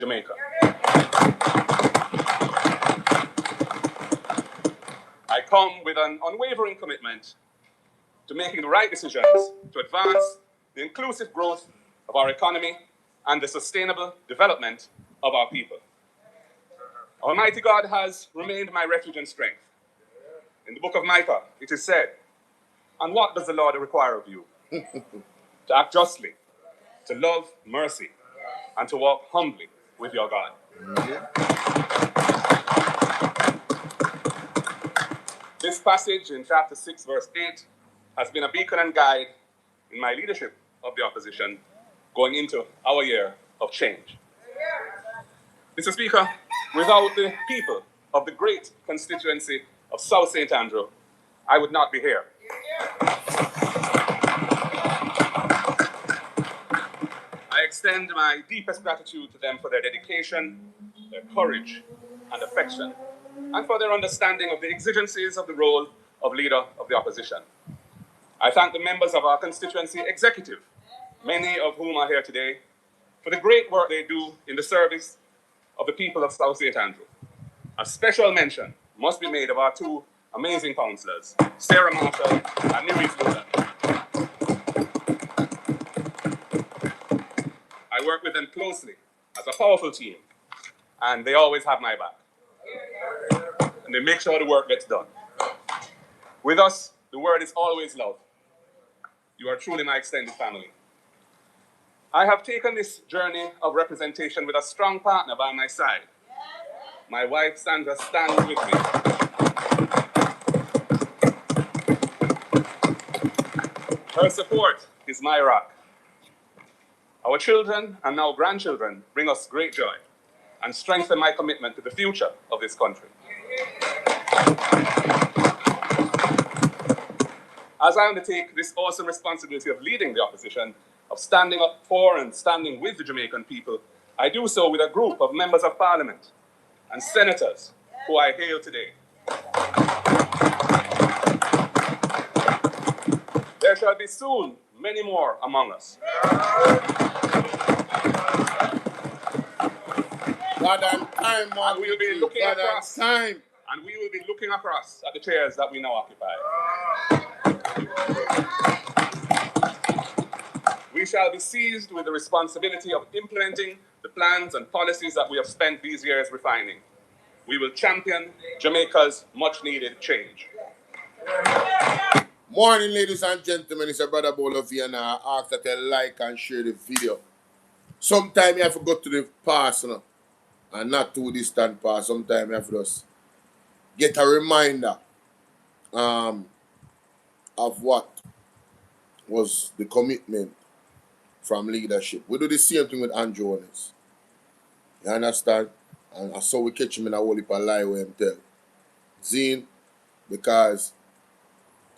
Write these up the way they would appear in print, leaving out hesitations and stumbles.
Jamaica. I come with an unwavering commitment to making the right decisions to advance the inclusive growth of our economy and the sustainable development of our people. Almighty God has remained my refuge and strength. In the book of Micah, it is said, "And what does the Lord require of you? To act justly, to love mercy, and to walk humbly with your God." This passage in chapter 6, verse 8, has been a beacon and guide in my leadership of the opposition going into our year of change. Mr. Speaker, without the people of the great constituency of South St. Andrew, I would not be here. I extend my deepest gratitude to them for their dedication, their courage, and affection, and for their understanding of the exigencies of the role of leader of the opposition. I thank the members of our constituency executive, many of whom are here today, for the great work they do in the service of the people of South St. Andrew. A special mention must be made of our two amazing councillors, Sarah Marshall and Nereus Lulan. I work with them closely as a powerful team, and they always have my back. And they make sure the work gets done. With us, the word is always love. You are truly my extended family. I have taken this journey of representation with a strong partner by my side. My wife, Sandra, stands with me. Her support is my rock. Our children and now grandchildren bring us great joy and strengthen my commitment to the future of this country. As I undertake this awesome responsibility of leading the opposition, of standing up for and standing with the Jamaican people, I do so with a group of members of parliament and senators who I hail today. There shall be soon many more among us. God and time, and we will be looking God across. And time. And we will be looking across at the chairs that we now occupy. We shall be seized with the responsibility of implementing the plans and policies that we have spent these years refining. We will champion Jamaica's much-needed change. Morning, ladies and gentlemen. It's your brother BOLO V&R. I ask that you like and share the video. Sometimes you have to go to the past, and not too distant past. Sometimes you have to just get a reminder of what was the commitment from leadership. We do the same thing with Andrew Honest. You understand? And I saw we catch him in a whole heap of lie where him tell. Zine, because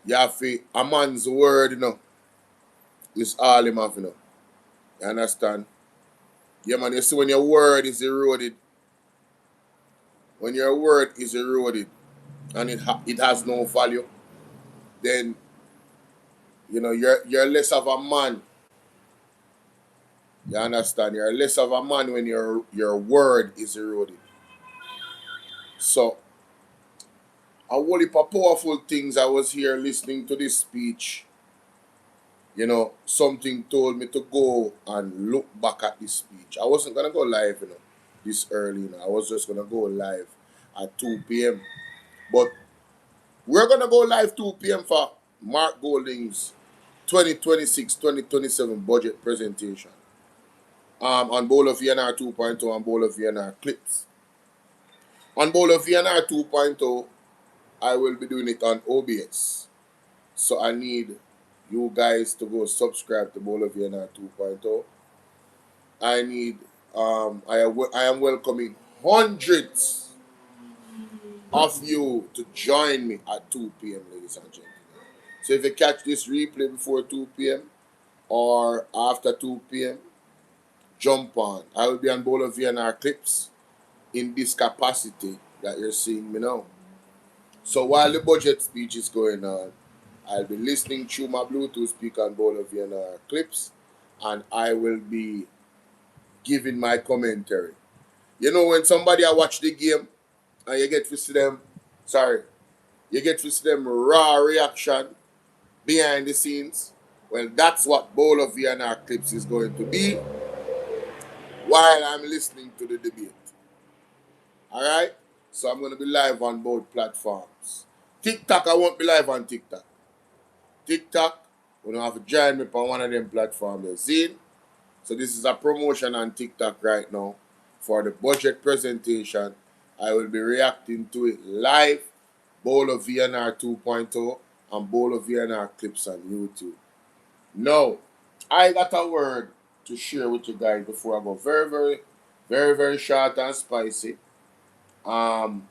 you have to, a man's word, is all him have, You understand? Yeah, man, you see when your word is eroded, when your word is eroded and it has no value, then, you're less of a man. You understand? You're less of a man when your word is eroded. So, a whole heap of powerful things. I was here listening to this speech. Something told me to go and look back at this speech. I wasn't going to go live, this early. I was just going to go live at 2 p.m. But we're going to go live 2 p.m. for Mark Golding's 2026-2027 budget presentation. On BOLO V&R 2.0 and BOLO V&R clips. On BOLO V&R 2.0, I will be doing it on OBS. So I need you guys to go subscribe to BOLO V&R 2.0. I need, I am welcoming hundreds of you to join me at 2 p.m., ladies and gentlemen. So if you catch this replay before 2 p.m. or after 2 p.m., jump on. I will be on BOLO V&R clips in this capacity that you're seeing me now. So while the budget speech is going on, I'll be listening through my Bluetooth speaker on BOLO V&R clips, and I will be giving my commentary. You know, when somebody watch the game and you get to see them, you get to see them raw reaction behind the scenes. Well, that's what BOLO V&R Clips is going to be while I'm listening to the debate. Alright? So I'm going to be live on both platforms. TikTok, I won't be live on TikTok. TikTok, you have to join me on one of them platforms. See? So this is a promotion on TikTok right now for the budget presentation. I will be reacting to it live, BOLO V&R 2.0 and BOLO V&R Clips on YouTube. Now, I got a word to share with you guys before I go. Very short and spicy. You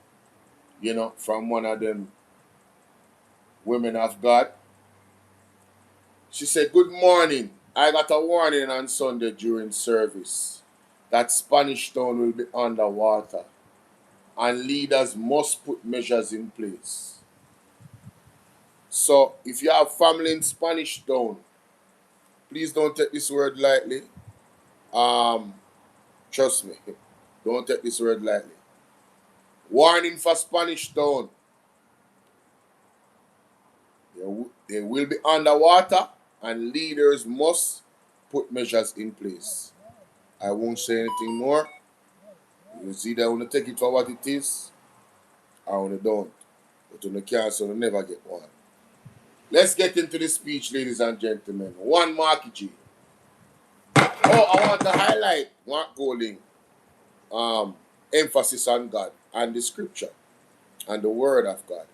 know, from one of them women of God. She said, "Good morning. I got a warning on Sunday during service that Spanish Town will be underwater and leaders must put measures in place. So if you have family in Spanish Town, please don't take this word lightly. Trust me, don't take this word lightly. Warning for Spanish Town. They will be underwater and leaders must put measures in place. I won't say anything more. You see that I want to take it for what it is, I want to don't. But when you cancel, you never get one. Let's get into the speech, ladies and gentlemen. One Marky G. Oh, I want to highlight Mark Golding. Emphasis on God and the scripture and the word of God.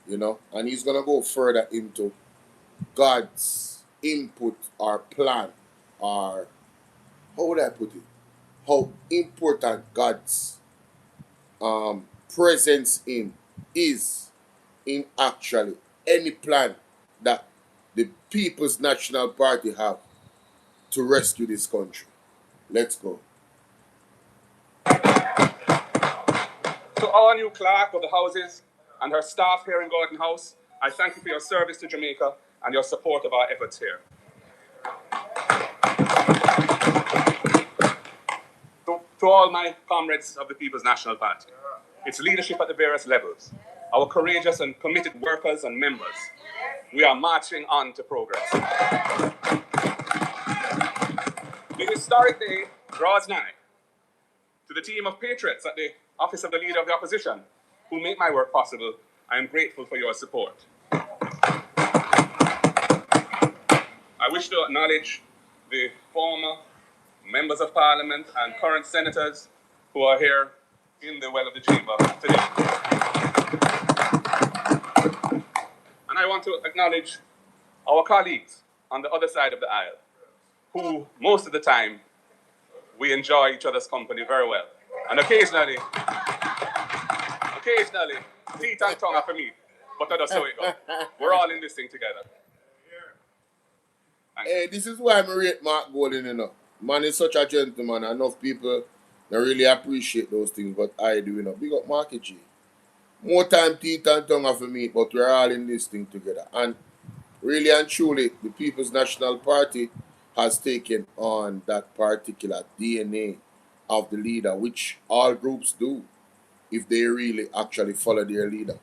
You know, and he's going to go further into God's input or plan, or how would I put it? How important God's presence is in actually any plan that the People's National Party have to rescue this country. Let's go. To our new clerk of the houses and her staff here in Gordon House, I thank you for your service to Jamaica and your support of our efforts here. To all my comrades of the People's National Party, its leadership at the various levels, our courageous and committed workers and members, we are marching on to progress. The historic day draws nigh. To the team of patriots at the Office of the Leader of the Opposition, who make my work possible, I am grateful for your support. I wish to acknowledge the former members of Parliament and current senators who are here in the well of the chamber today. And I want to acknowledge our colleagues on the other side of the aisle, who most of the time we enjoy each other's company very well. And occasionally, teeth and tongue are for me, but that's how it goes. We're all in this thing together. Hey, this is why I rate Mark Golding, you know. Man is such a gentleman. Enough people don't really appreciate those things, but I do, you know. Big up Marky G. More time teeth and tongue are for me, but we're all in this thing together. And really and truly, the People's National Party has taken on that particular DNA of the leader, which all groups do if they really actually follow their leader.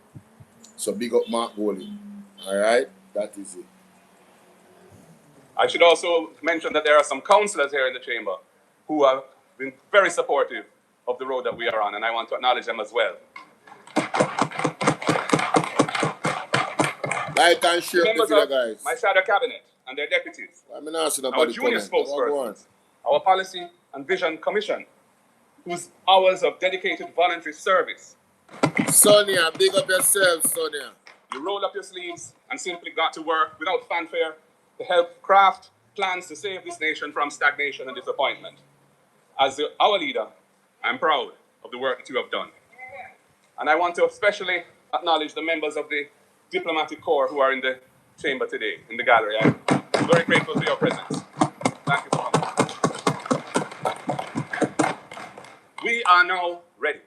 So big up Mark Golding. Alright? That is it. I should also mention that there are some councillors here in the chamber who have been very supportive of the road that we are on, and I want to acknowledge them as well. Like and share the video, guys. My shadow cabinet and their deputies, our junior spokespersons, our policy and vision commission, whose hours of dedicated voluntary service. Sonia, big up yourself, Sonia. You roll up your sleeves and simply got to work without fanfare to help craft plans to save this nation from stagnation and disappointment. As our leader, I'm proud of the work that you have done. And I want to especially acknowledge the members of the diplomatic corps who are in the chamber today, in the gallery. I'm very grateful for your presence. Thank you so much. We are now ready.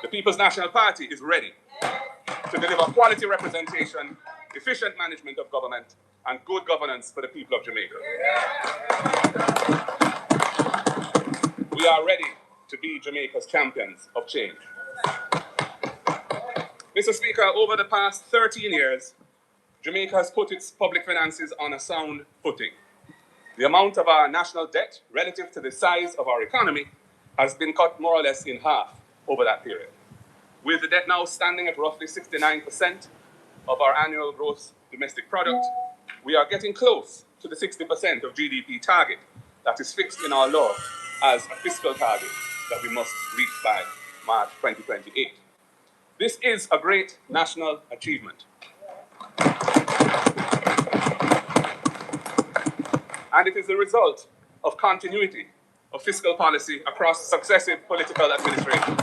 The People's National Party is ready to deliver quality representation, efficient management of government, and good governance for the people of Jamaica. We are ready to be Jamaica's champions of change. Mr. Speaker, over the past 13 years, Jamaica has put its public finances on a sound footing. The amount of our national debt relative to the size of our economy has been cut more or less in half over that period. With the debt now standing at roughly 69% of our annual gross domestic product, we are getting close to the 60% of GDP target that is fixed in our law as a fiscal target that we must reach by March 2028. This is a great national achievement. And it is the result of continuity of fiscal policy across successive political administrations.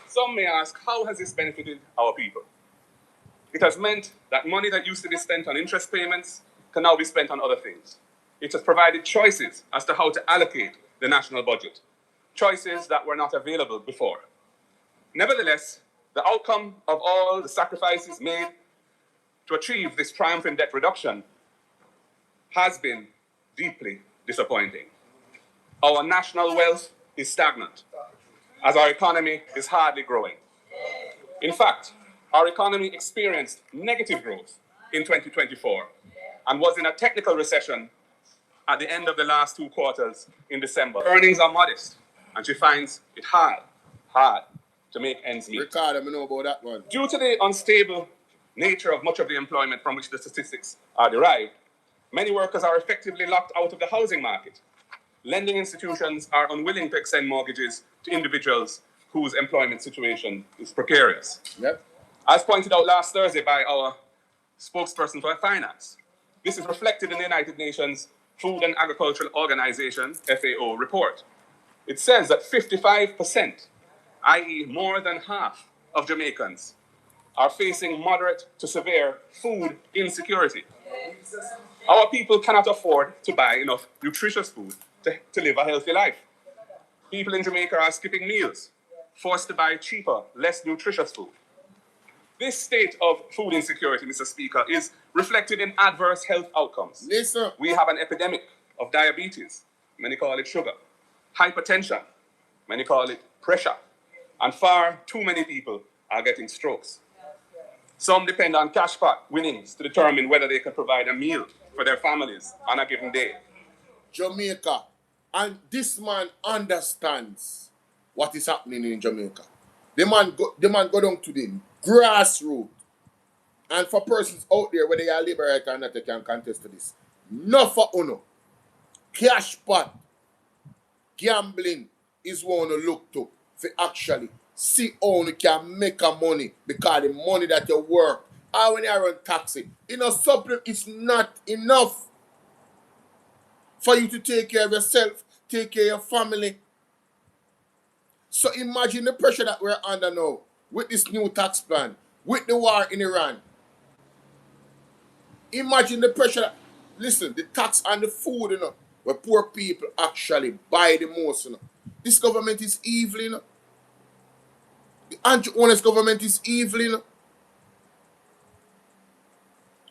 Some may ask, how has this benefited our people? It has meant that money that used to be spent on interest payments can now be spent on other things. It has provided choices as to how to allocate the national budget, choices that were not available before. Nevertheless, the outcome of all the sacrifices made to achieve this triumph in debt reduction has been deeply disappointing. Our national wealth is stagnant, as our economy is hardly growing. In fact, our economy experienced negative growth in 2024 and was in a technical recession at the end of the last 2 quarters in December. Earnings are modest, and she finds it hard to make ends meet. Ricardo, I know about that one. Due to the unstable nature of much of the employment from which the statistics are derived, many workers are effectively locked out of the housing market. Lending institutions are unwilling to extend mortgages to individuals whose employment situation is precarious. Yep. As pointed out last Thursday by our spokesperson for finance, this is reflected in the United Nations Food and Agricultural Organization, FAO, report. It says that 55%, i.e. more than half of Jamaicans, are facing moderate to severe food insecurity. Our people cannot afford to buy enough nutritious food to live a healthy life. People in Jamaica are skipping meals, forced to buy cheaper, less nutritious food. This state of food insecurity, Mr. Speaker, is reflected in adverse health outcomes. Listen. We have an epidemic of diabetes, many call it sugar, hypertension, many call it pressure, and far too many people are getting strokes. Some depend on cash pot winnings to determine whether they can provide a meal for their families on a given day. Jamaica, and this man understands what is happening in Jamaica. The man go down to the grassroots. And for persons out there, whether you are liberator or not, they can contest to this. No for uno. Cash pot, gambling is one to look to for actually see how you can make a money because the money that you work, or when you run taxi, it's not enough for you to take care of yourself, take care of your family. So imagine the pressure that we're under now with this new tax plan, with the war in Iran. Imagine the pressure that, listen, the tax on the food, where poor people actually buy the most, This government is evil, The anti-honest government is evil,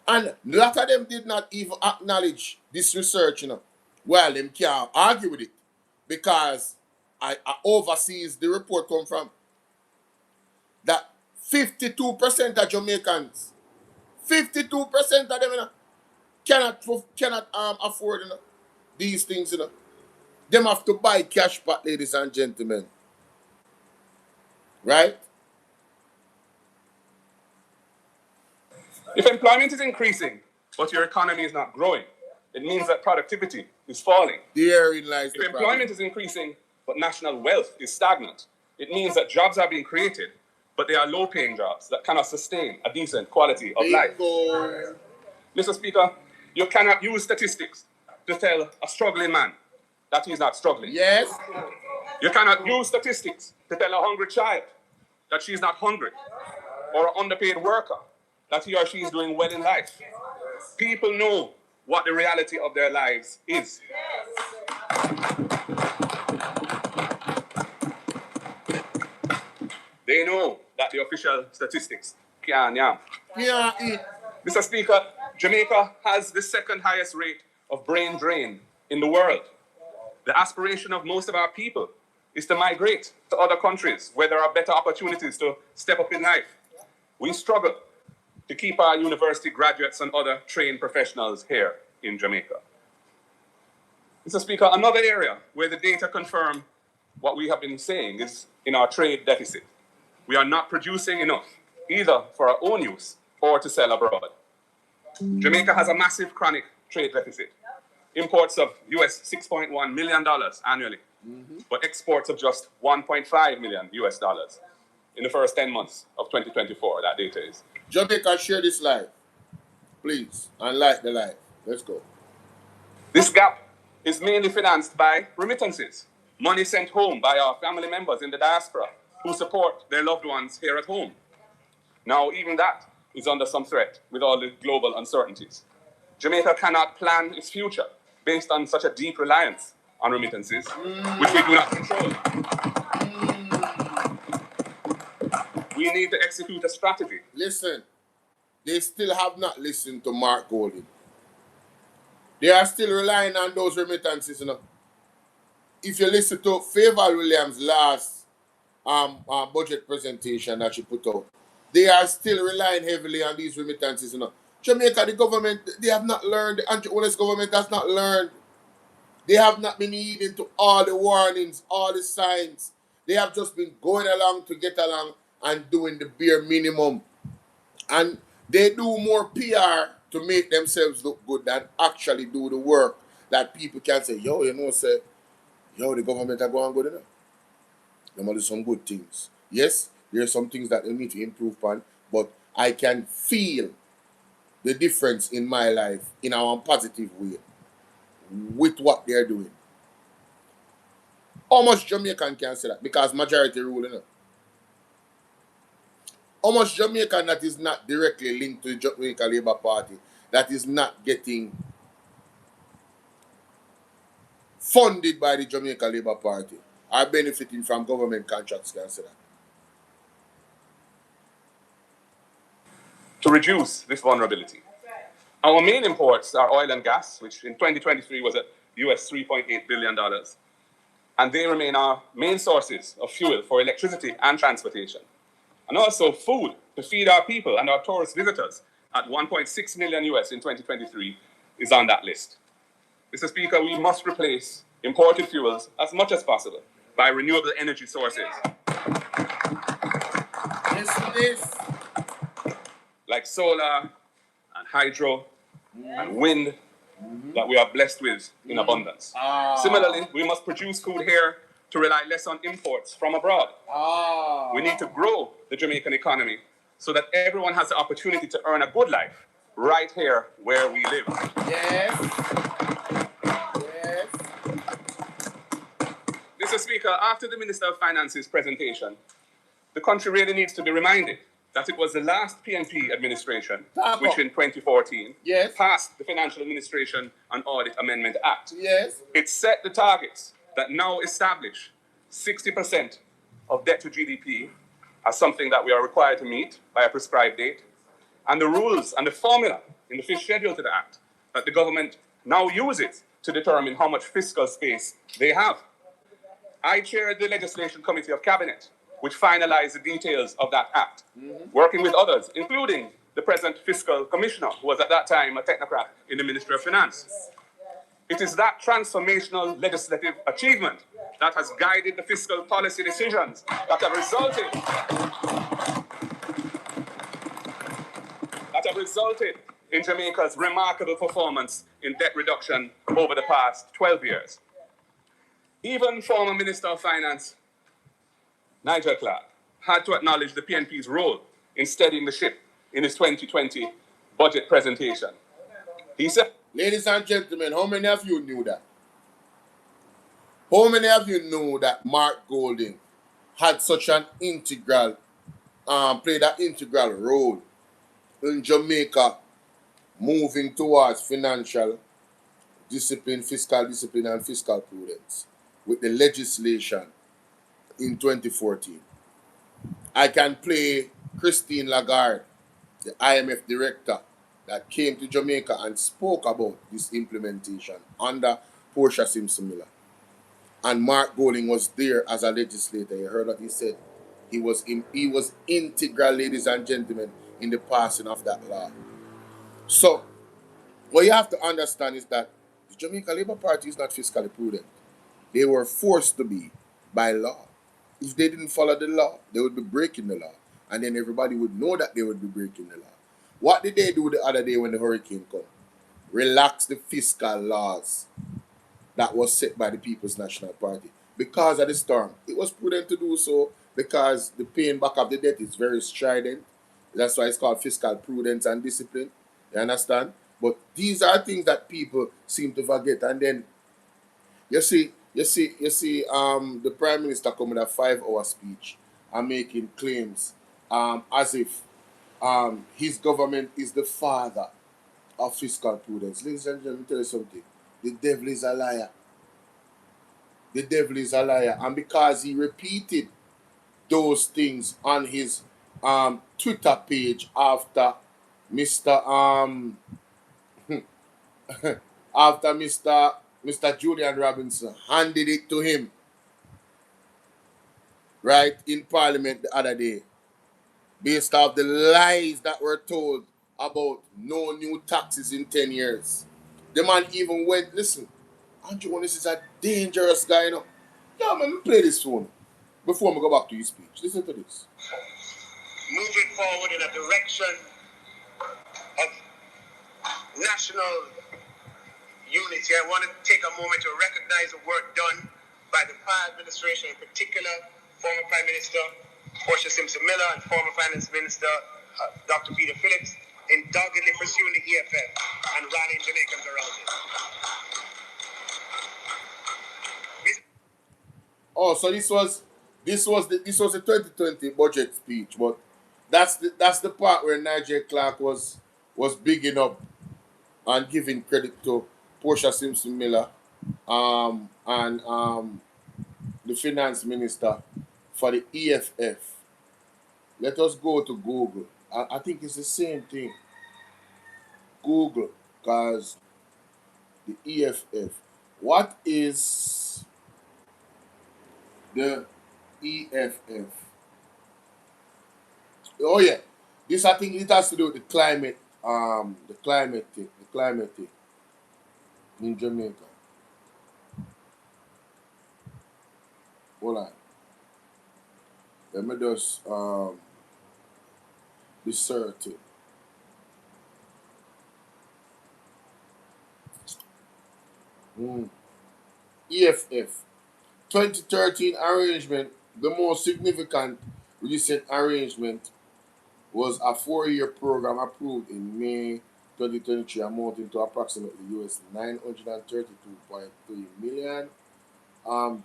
And a lot of them did not even acknowledge this research, Well, them can't argue with it. Because I overseas the report come from that 52% of Jamaicans, 52% of them cannot afford these things. Them have to buy cash back, ladies and gentlemen. Right? If employment is increasing, but your economy is not growing, it means that productivity is falling. Therein lies the If problem. employment is increasing, but national wealth is stagnant, it means that jobs are being created, but they are low-paying jobs that cannot sustain a decent quality of life. Bingo. Mr. Speaker, you cannot use statistics to tell a struggling man that he's not struggling. Yes. You cannot use statistics to tell a hungry child that she's not hungry, or an underpaid worker that he or she is doing well in life. People know what the reality of their lives is. They know that the official statistics can't yam. Yeah. Mr. Speaker, Jamaica has the second highest rate of brain drain in the world. The aspiration of most of our people is to migrate to other countries where there are better opportunities to step up in life. We struggle to keep our university graduates and other trained professionals here in Jamaica. Mr. Speaker, another area where the data confirm what we have been saying is in our trade deficit. We are not producing enough, either for our own use or to sell abroad. Jamaica has a massive chronic trade deficit. Imports of US $6.1 million annually, but exports of just $1.5 million US in the first 10 months of 2024, that data is. Jamaica, share this live, please, and like the live. Let's go. This gap is mainly financed by remittances, money sent home by our family members in the diaspora who support their loved ones here at home. Now, even that is under some threat with all the global uncertainties. Jamaica cannot plan its future based on such a deep reliance on remittances, which we do not control. We need to execute a strategy. Listen, they still have not listened to Mark Golding. They are still relying on those remittances, you know. If you listen to Favour Williams' last budget presentation that she put out, they are still relying heavily on these remittances, you know. Jamaica, the government, they have not learned, the anti-honest government has not learned. They have not been heeding to all the warnings, all the signs. They have just been going along to get along and doing the bare minimum. And they do more PR to make themselves look good than actually do the work that people can say, yo, you know, say, yo, the government are going good enough. They must do some good things. Yes, there are some things that they need to improve on, but I can feel the difference in my life in a positive way with what they're doing. How much Jamaican can say that? Because majority rule, you know. How much Jamaican that is not directly linked to the Jamaica Labour Party, that is not getting funded by the Jamaica Labour Party, are benefiting from government contracts, can say that? To reduce this vulnerability. Our main imports are oil and gas, which in 2023 was at US $3.8 billion. And they remain our main sources of fuel for electricity and transportation. And also food to feed our people and our tourist visitors at 1.6 million US in 2023 is on that list. Mr. Speaker, we must replace imported fuels as much as possible by renewable energy sources. Yes. Like solar and hydro and wind that we are blessed with in abundance. Similarly, we must produce food here to rely less on imports from abroad. We need to grow the Jamaican economy so that everyone has the opportunity to earn a good life right here where we live. Yes. Mr. Speaker, after the Minister of Finance's presentation, the country really needs to be reminded that it was the last PNP administration, which in 2014 passed the Financial Administration and Audit Amendment Act. It set the targets that now establish 60% of debt to GDP as something that we are required to meet by a prescribed date, and the rules and the formula in the fifth schedule to the Act that the government now uses to determine how much fiscal space they have. I chaired the Legislation Committee of Cabinet, which finalized the details of that act, working with others, including the present fiscal commissioner, who was at that time a technocrat in the Ministry of Finance. It is that transformational legislative achievement that has guided the fiscal policy decisions that have resulted in Jamaica's remarkable performance in debt reduction over the past 12 years. Even former Minister of Finance Nigel Clark had to acknowledge the PNP's role in steadying the ship in his 2020 budget presentation. He said, ladies and gentlemen, how many of you knew that? How many of you knew that Mark Golding had such an integral, played an integral role in Jamaica moving towards financial discipline, fiscal discipline, and fiscal prudence with the legislation in 2014. I can play Christine Lagarde, the IMF director that came to Jamaica and spoke about this implementation under Portia Simpson Miller. And Mark Golding was there as a legislator. You heard what he said. He was integral, ladies and gentlemen, in the passing of that law. So what you have to understand is that the Jamaica Labour Party is not fiscally prudent. They were forced to be by law. If they didn't follow the law, they would be breaking the law. And then everybody would know that they would be breaking the law. What did they do the other day when the hurricane came? Relax the fiscal laws that was set by the People's National Party. Because of the storm, it was prudent to do so because the paying back of the debt is very strident. That's why it's called fiscal prudence and discipline. You understand? But these are things that people seem to forget. And then you see, the Prime Minister coming with a 5-hour speech and making claims as if his government is the father of fiscal prudence. Ladies and gentlemen, let me tell you something. The devil is a liar. The devil is a liar. And because he repeated those things on his Twitter page after Mr. after Mr. Julian Robinson handed it to him, right, in Parliament the other day, based off the lies that were told about no new taxes in 10 years. The man even went, listen, Andrew, this is a dangerous guy, you know. Yeah, man, let me play this phone before I go back to his speech. Listen to this. Moving forward in a direction of national unity, I want to take a moment to recognize the work done by the prior administration, in particular, former Prime Minister Portia Simpson-Miller and former Finance Minister Dr. Peter Phillips in doggedly pursuing the EFF and rallying Jamaicans around it. Oh, so this was the 2020 budget speech, but that's the part where Nigel Clark was bigging up and giving credit to Portia Simpson Miller and the finance minister for the EFF. Let us go to Google. I think it's the same thing. Google, because the EFF. What is the EFF? Oh yeah, this I think it has to do with the climate thing in Jamaica. Hold on. Let me just be certain. EFF 2013 arrangement, the most significant recent arrangement was a 4-year program approved in May 2023 amounting to approximately US $932.3 million.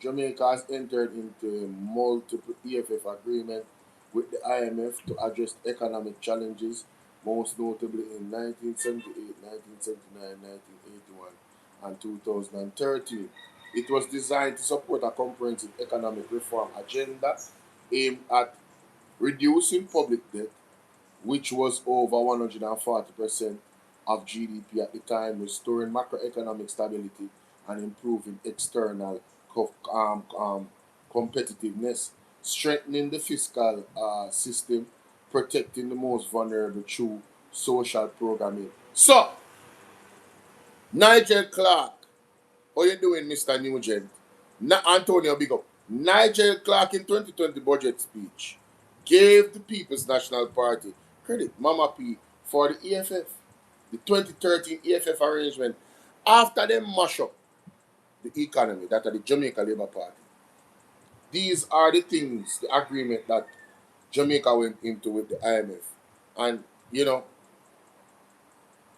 Jamaica has entered into multiple EFF agreements with the IMF to address economic challenges, most notably in 1978, 1979, 1981, and 2013. It was designed to support a comprehensive economic reform agenda aimed at reducing public debt, which was over 140% of GDP at the time, restoring macroeconomic stability and improving external competitiveness, strengthening the fiscal system, protecting the most vulnerable through social programming. So, Nigel Clark, how you doing, Mr. Nugent? Antonio, big up. Nigel Clark in 2020 budget speech gave the People's National Party credit, Mama P, for the EFF, the 2013 EFF arrangement, after they mash up the economy, that are the Jamaica Labour Party. These are the things, the agreement that Jamaica went into with the IMF. And, you know,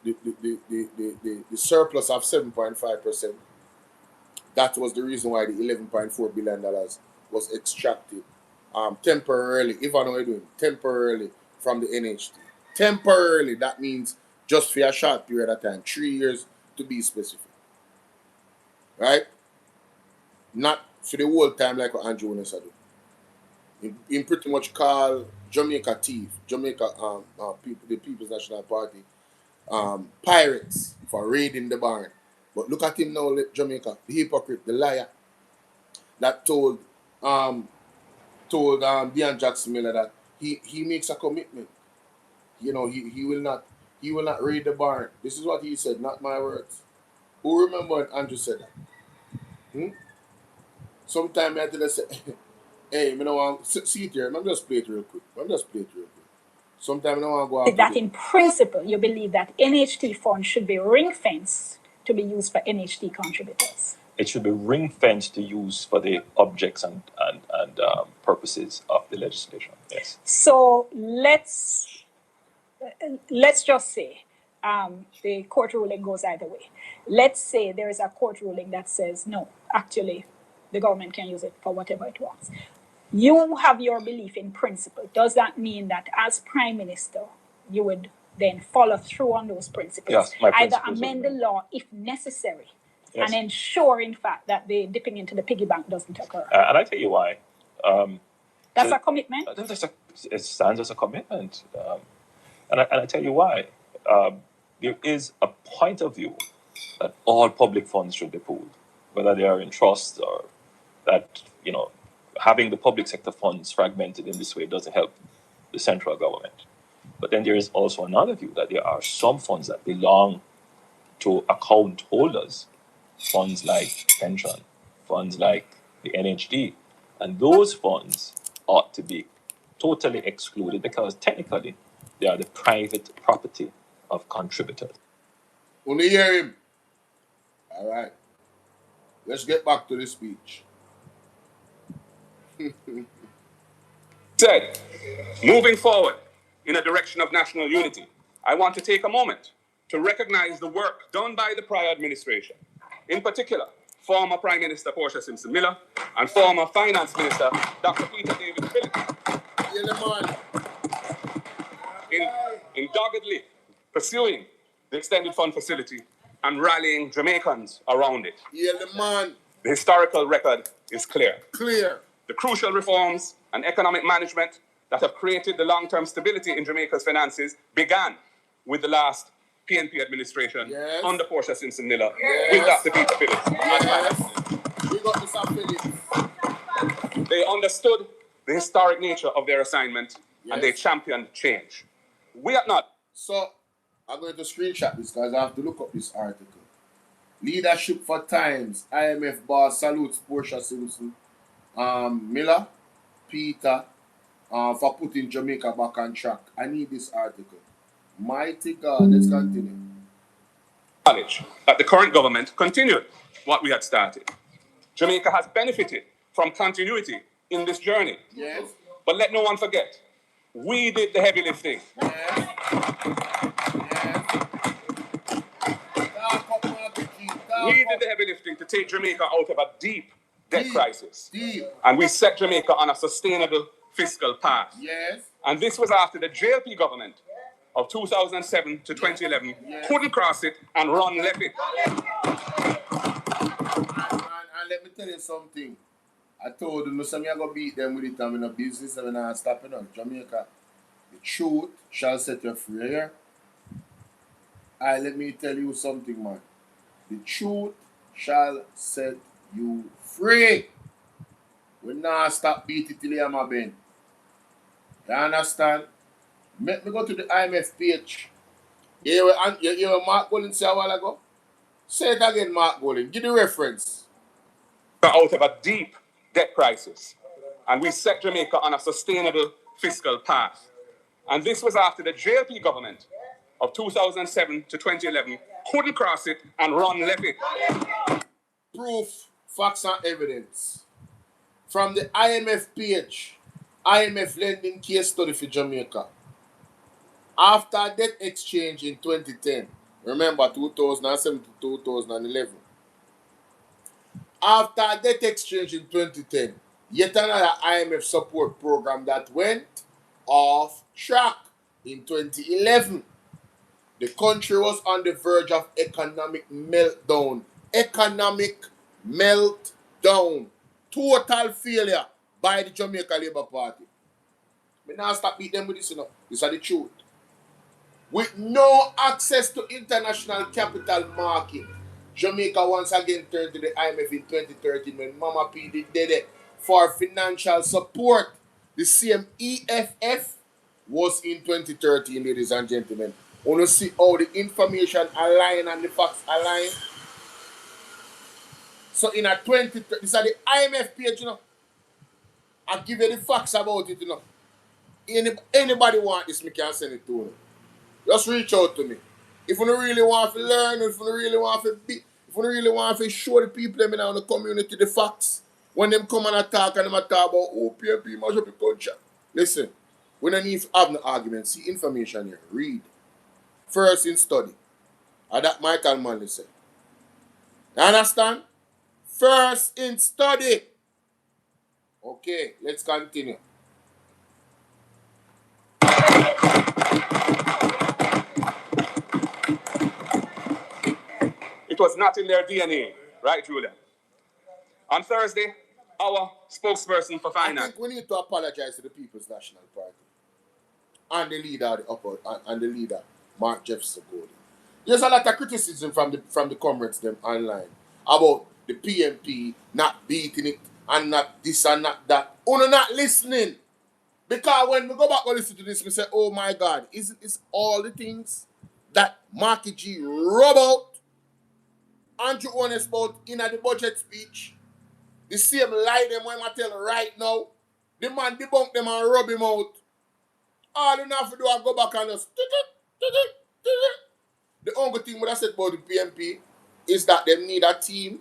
the surplus of 7.5%, that was the reason why the $11.4 billion was extracted temporarily, if I know what you're doing, temporarily from the NHT. Temporarily, that means just for a short period of time, 3 years to be specific. Right? Not for the whole time like what Andrew Nessa do. He pretty much call Jamaica thief, Jamaica people, the People's National Party pirates for raiding the barn. But look at him now, Jamaica, the hypocrite, the liar. that told Dean Jackson Miller that he makes a commitment. You know, he will not raid the barn. This is what he said, not my words. Who remember when Andrew said that? Sometime I tell us, hey, you know what? See it here. Let me just play it real quick. Sometime I don't want to go out. That in principle, you believe that NHT funds should be ring-fenced to be used for NHT contributors. It should be ring-fenced to use for the objects and purposes of the legislation. Yes. So let's just say the court ruling goes either way. Let's say there is a court ruling that says no, actually, the government can use it for whatever it wants. You have your belief in principle. Does that mean that as Prime Minister, you would then follow through on those principles? Yes, my either principles amend the law if necessary, yes, and ensure, in fact, that the dipping into the piggy bank doesn't occur. And I tell you why. That's a commitment? It stands as a commitment. And I tell you why. There is a point of view that all public funds should be pooled, whether they are in trusts or that, you know, having the public sector funds fragmented in this way doesn't help the central government. But then there is also another view that there are some funds that belong to account holders, funds like pension, funds like the NHD, and those funds ought to be totally excluded because technically they are the private property of contributors. Only hear him. All right. Let's get back to the speech. Said, moving forward in a direction of national unity, I want to take a moment to recognize the work done by the prior administration. In particular, former Prime Minister Portia Simpson Miller and former Finance Minister Dr. Peter David Phillips in doggedly pursuing the extended fund facility and rallying Jamaicans around it. The historical record is clear. The crucial reforms and economic management that have created the long-term stability in Jamaica's finances began with the last PNP administration under Portia Simpson Miller with Dr. Peter Phillips. They understood the historic nature of their assignment and they championed change. We are not. So, I'm going to screenshot this because I have to look up this article. Leadership for Times, IMF boss salutes Portia Simpson Miller, Peter, for putting Jamaica back on track. I need this article. Mighty God, let's continue. Knowledge that the current government continued what we had started. Jamaica has benefited from continuity in this journey. Yes. But let no one forget, we did the heavy lifting. Yes. We did the heavy lifting to take Jamaica out of a deep debt crisis. And we set Jamaica on a sustainable fiscal path. Yes. And this was after the JLP government of 2007 to 2011 couldn't cross it and run left it. And let me tell you something. I told them, no, I'm going to beat them with it. I'm in a business and I'm not stopping on Jamaica. The truth shall set you free here. Let me tell you something, man. The truth shall set you free. We not stop beating till you am bend. You understand? Let me go to the IMF page. You hear Mark Golin say a while ago? Say it again, Mark Golin. Give the reference. Out of a deep debt crisis. And we set Jamaica on a sustainable fiscal path. And this was after the JLP government of 2007 to 2011 couldn't cross it and run left it. Proof, facts and evidence. From the IMF page, IMF lending case study for Jamaica. After debt exchange in 2010, remember 2007 to 2011. After debt exchange in 2010, yet another IMF support program that went off track in 2011. The country was on the verge of economic meltdown. Economic meltdown. Total failure by the Jamaica Labour Party. We now stop beating them with this, you know. This is the truth. With no access to international capital market, Jamaica once again turned to the IMF in 2013 when Mama P did it for financial support. The same EFF was in 2013, ladies and gentlemen. Want to see how the information align and the facts align? So in a 20, this is the IMF page, you know. I'll give you the facts about it, you know. Anybody want this, me can send it to you. Just reach out to me. If you really want to learn, if you really want to be, if you really want to show the people in the community the facts, when them come and attack and them talk about, oh, PMP mash up the culture. Listen, we don't need to have no argument. See information here. Read. First in study. And that Michael Manley said. You understand? First in study. Okay, let's continue. It was not in their DNA, right, Julian? On Thursday, our spokesperson for I finance. think we need to apologize to the People's National Party and the leader, Mark Jefferson Golden. There's a lot of criticism from the comrades them online about the PMP not beating it and not this and not that. You're not listening. Because when we go back and listen to this, we say, oh my God, it's all the things that Marky G rub out Andrew Honest about in the budget speech. The same lie them when I tell right now. The man debunk them and rub him out. All you have to do is go back and just... The only thing what I said about the PMP is that they need a team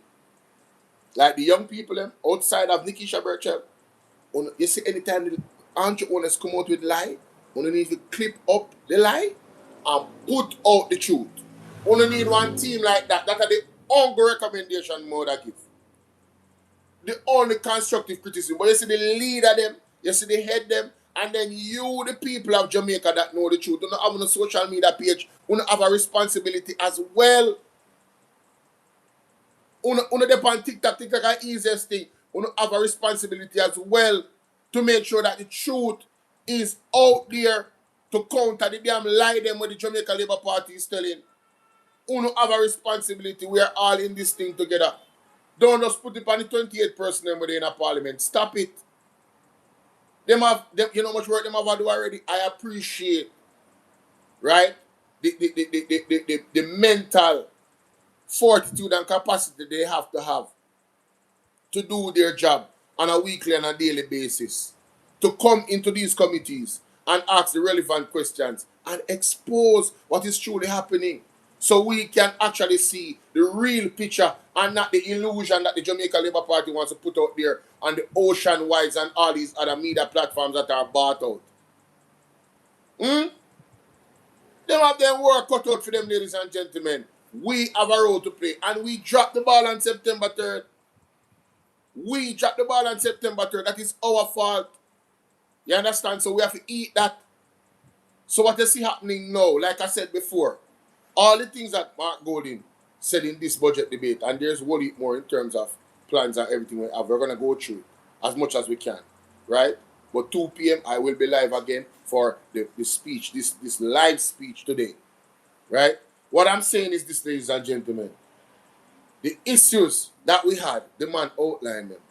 like the young people them outside of Nikisha Burchell. You see, anytime the Andrew Honest come out with lie, you need to clip up the lie and put out the truth. You need one team like that. That are the only recommendation more that give. The only constructive criticism. But you see the leader them, you see the head them, and then you, the people of Jamaica that know the truth, don't have a social media page, you have a responsibility as well. You depend TikTok is the easiest thing. You have a responsibility as well to make sure that the truth is out there to counter the damn lie them what the Jamaica Labour Party is telling. You have a responsibility. We are all in this thing together. Don't just put it on the 28 person in a parliament. Stop it. You know how much work them have to do already? I appreciate, right, the mental fortitude and capacity they have to do their job on a weekly and a daily basis. To come into these committees and ask the relevant questions and expose what is truly happening. So we can actually see the real picture and not the illusion that the Jamaica Labour Party wants to put out there on the Ocean Wides and all these other media platforms that are bought out. They have their work cut out for them, ladies and gentlemen. We have a role to play. And we dropped the ball on September 3rd. We dropped the ball on September 3rd. That is our fault. You understand? So we have to eat that. So what you see happening now, like I said before, all the things that Mark Golden said in this budget debate, and there's a whole heap more in terms of plans and everything we have, we're going to go through as much as we can, right? But 2 p.m. I will be live again for the speech, this live speech today, right? What I'm saying is this, ladies and gentlemen. The issues that we had, the man outlined them.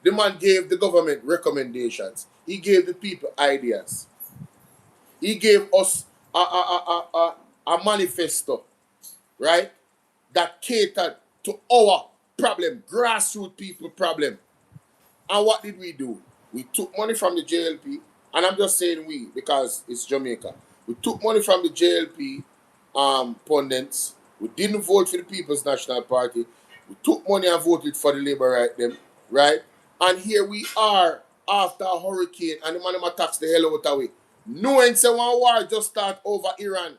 The man gave the government recommendations. He gave the people ideas. He gave us a manifesto, right, that catered to our problem, grassroots people problem. And what did we do? We took money from the JLP, and I'm just saying we because it's Jamaica. We took money from the JLP pundits. We didn't vote for the People's National Party. We took money and voted for the Labour right them, right? And here we are after a hurricane, and the man attacks the hell out of it. Knowing say one war just start over Iran.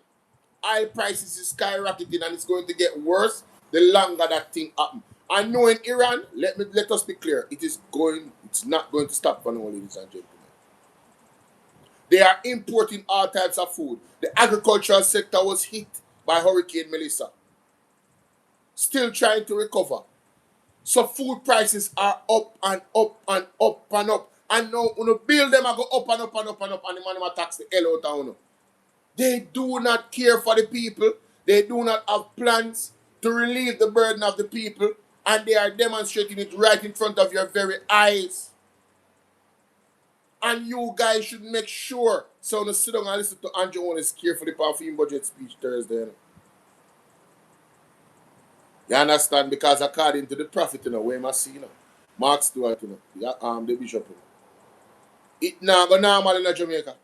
Oil prices is skyrocketing and it's going to get worse the longer that thing happens. And knowing Iran, let us be clear, it's not going to stop for now, ladies and gentlemen. They are importing all types of food. The agricultural sector was hit by Hurricane Melissa. Still trying to recover. So food prices are up and up and up and up. And now when you build them, I go up and up and up and up, and the man tax the hell out of you. They do not care for the people. They do not have plans. to relieve the burden of the people, and they are demonstrating it right in front of your very eyes. And you guys should make sure, so to sit down and listen to Andrew Owens carefully for the budget speech Thursday. You know? You understand? Because according to the prophet, you know, where I see, you know, Mark Stewart, you know, the bishop, you know, it now go normal in Jamaica.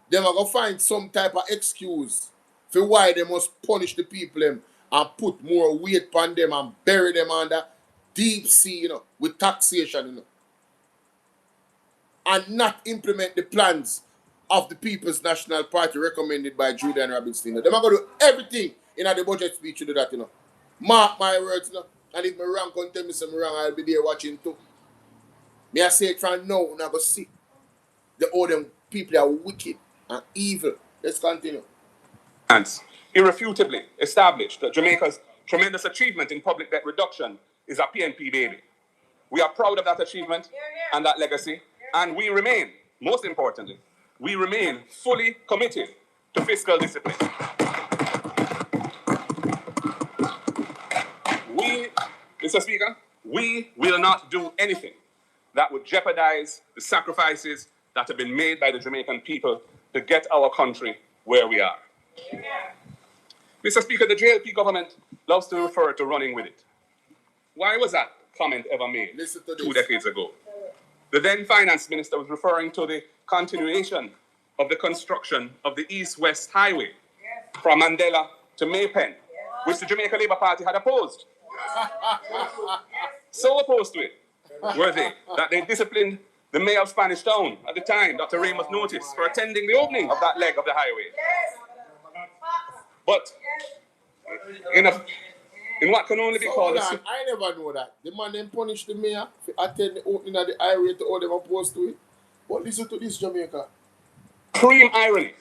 They are going to find some type of excuse for why they must punish the people them and put more weight on them and bury them under deep sea, you know, with taxation, you know. And not implement the plans of the People's National Party recommended by Julian Robinson. They're going to do everything in the budget speech to do that, you know. Mark my words, you know. And if me wrong, come tell me some wrong, I'll be there watching too. Me I say it from now, I'm going to see. The other people are wicked and evil. Let's continue. Irrefutably established that Jamaica's tremendous achievement in public debt reduction is a PNP baby. We are proud of that achievement and that legacy, and we remain, most importantly, we remain fully committed to fiscal discipline. Mr. Speaker, we will not do anything that would jeopardize the sacrifices that have been made by the Jamaican people to get our country where we are. Mr. Speaker, the JLP government loves to refer to running with it. Why was that comment ever made 2 decades ago? The then finance minister was referring to the continuation of the construction of the East-West Highway from Mandela to Maypen, which the Jamaica Labour Party had opposed. So opposed to it were they that they disciplined the mayor of Spanish Town at the time, Dr. Ramos Notice, for attending the opening of that leg of the highway. But in what can only be called I never know that. The man then punished the mayor for attending the opening of the highway to all them opposed to it. But listen to this, Jamaica. Supreme irony.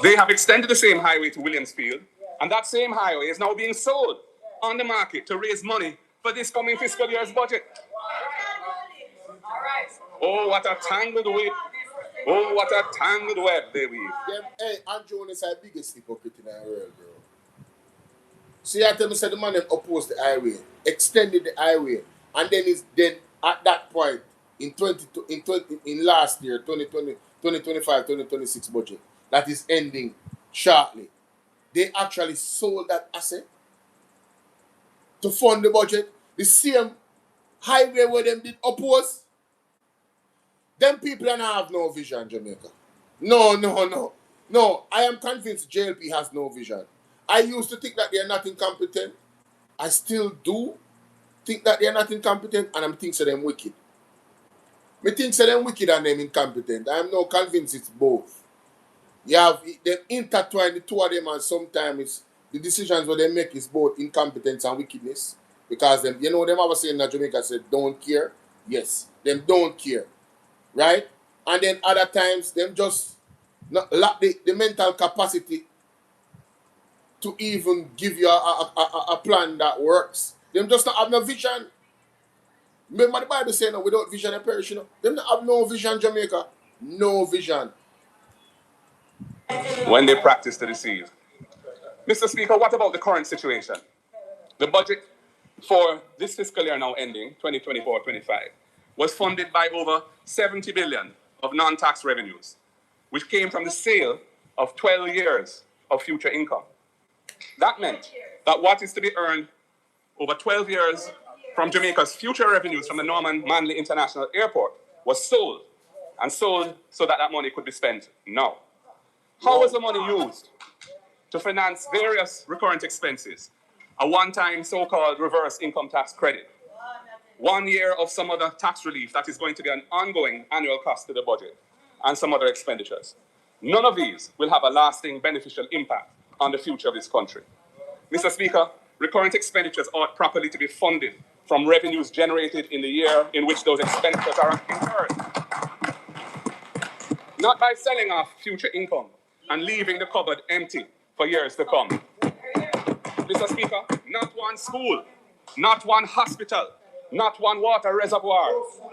They have extended the same highway to Williamsfield, and that same highway is now being sold on the market to raise money for this coming fiscal year's budget. Oh, what a tangled web. Oh, what a tangled web they weave. Hey, Andrew is the biggest hypocrite in the world, bro. See, I tell me, the man opposed the highway, extended the highway, and then at that point, in last year, 2025-2026 budget, that is ending shortly, they actually sold that asset to fund the budget. The same highway where them did oppose. Them people don't have no vision, Jamaica. No, I am convinced JLP has no vision. I used to think that they are not incompetent. I still do think that they are not incompetent, and I'm thinking them wicked. Me think them wicked and them incompetent. I am now convinced it's both. You have them intertwined, the two of them, and sometimes the decisions what they make is both incompetence and wickedness. Because them, you know, them ever saying that Jamaica said don't care. Yes, them don't care. Right? And then other times, them just not lack the mental capacity to even give you a plan that works. Them just not have no vision. Remember the Bible saying, no, without vision, they perish. You know? Them not have no vision, Jamaica. No vision. When they practice to deceive. Mr. Speaker, what about the current situation? The budget for this fiscal year now ending, 2024-25, was funded by over 70 billion of non-tax revenues, which came from the sale of 12 years of future income. That meant that what is to be earned over 12 years from Jamaica's future revenues from the Norman Manley International Airport was sold, and sold so that that money could be spent now. How was the money used? To finance various recurrent expenses, a one-time so-called reverse income tax credit, 1 year of some other tax relief that is going to be an ongoing annual cost to the budget, and some other expenditures. None of these will have a lasting beneficial impact on the future of this country. Mr. Speaker, recurrent expenditures ought properly to be funded from revenues generated in the year in which those expenditures are incurred. Not by selling off future income and leaving the cupboard empty for years to come. Mr. Speaker, not one school, not one hospital, not one water reservoir,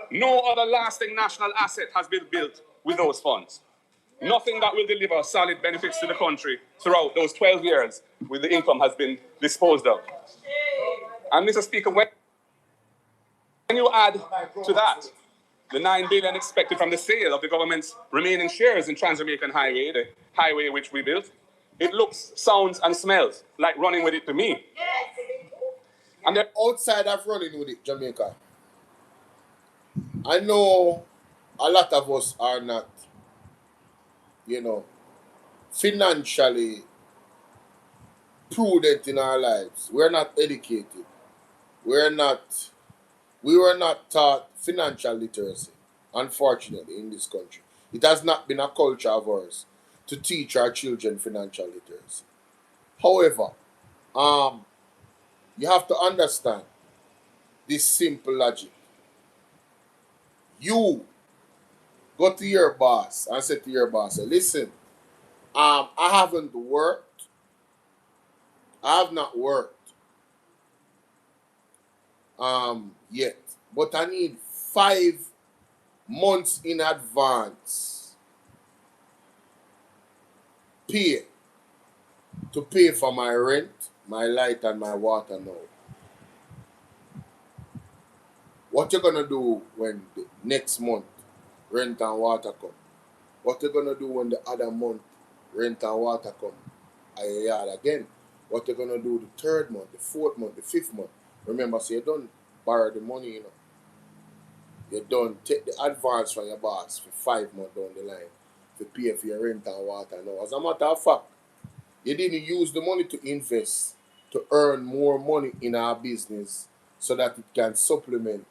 no other lasting national asset has been built with those funds. Nothing that will deliver solid benefits to the country throughout those 12 years when the income has been disposed of. And Mr. Speaker, when you add to that the $9 billion expected from the sale of the government's remaining shares in Trans-Jamaican Highway, the highway which we built, it looks, sounds, and smells like running with it to me. And then outside of running with it, Jamaica, I know a lot of us are not, financially prudent in our lives. We're not educated. We were not taught financial literacy, unfortunately, in this country. It has not been a culture of ours to teach our children financial literacy. However, you have to understand this simple logic. You go to your boss and say to your boss, listen, I haven't worked. I have not worked yet, but I need 5 months in advance to pay for my rent, my light, and my water now. What you gonna do when the next month rent and water come? What you gonna do when the other month rent and water come at your yard again? What you gonna do the 3rd month, the 4th month, the 5th month? Remember, so you don't borrow the money, You don't take the advance from your boss for 5 months down the line to pay for your rent and water now. As a matter of fact, you didn't use the money to invest, to earn more money in our business so that it can supplement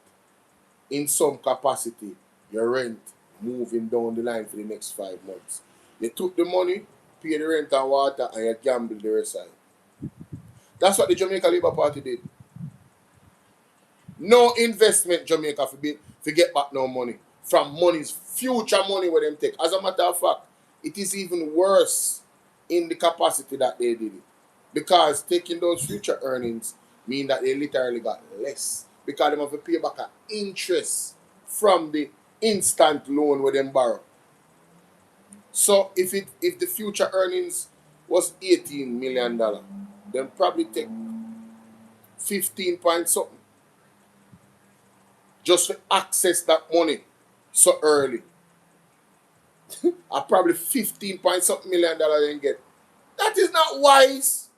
in some capacity your rent moving down the line for the next 5 months. You took the money, pay the rent and water, and you gambled the rest of it. That's what the Jamaica Labour Party did. No investment, Jamaica, to get back no money from money's future money where them take. As a matter of fact, it is even worse in the capacity that they did it. Because taking those future earnings mean that they literally got less. Because they have to pay back an interest from the instant loan where them borrow. So if the future earnings was $18 million, then probably take 15 point something just to access that money so early. I probably 15 point something million they get. That is not wise.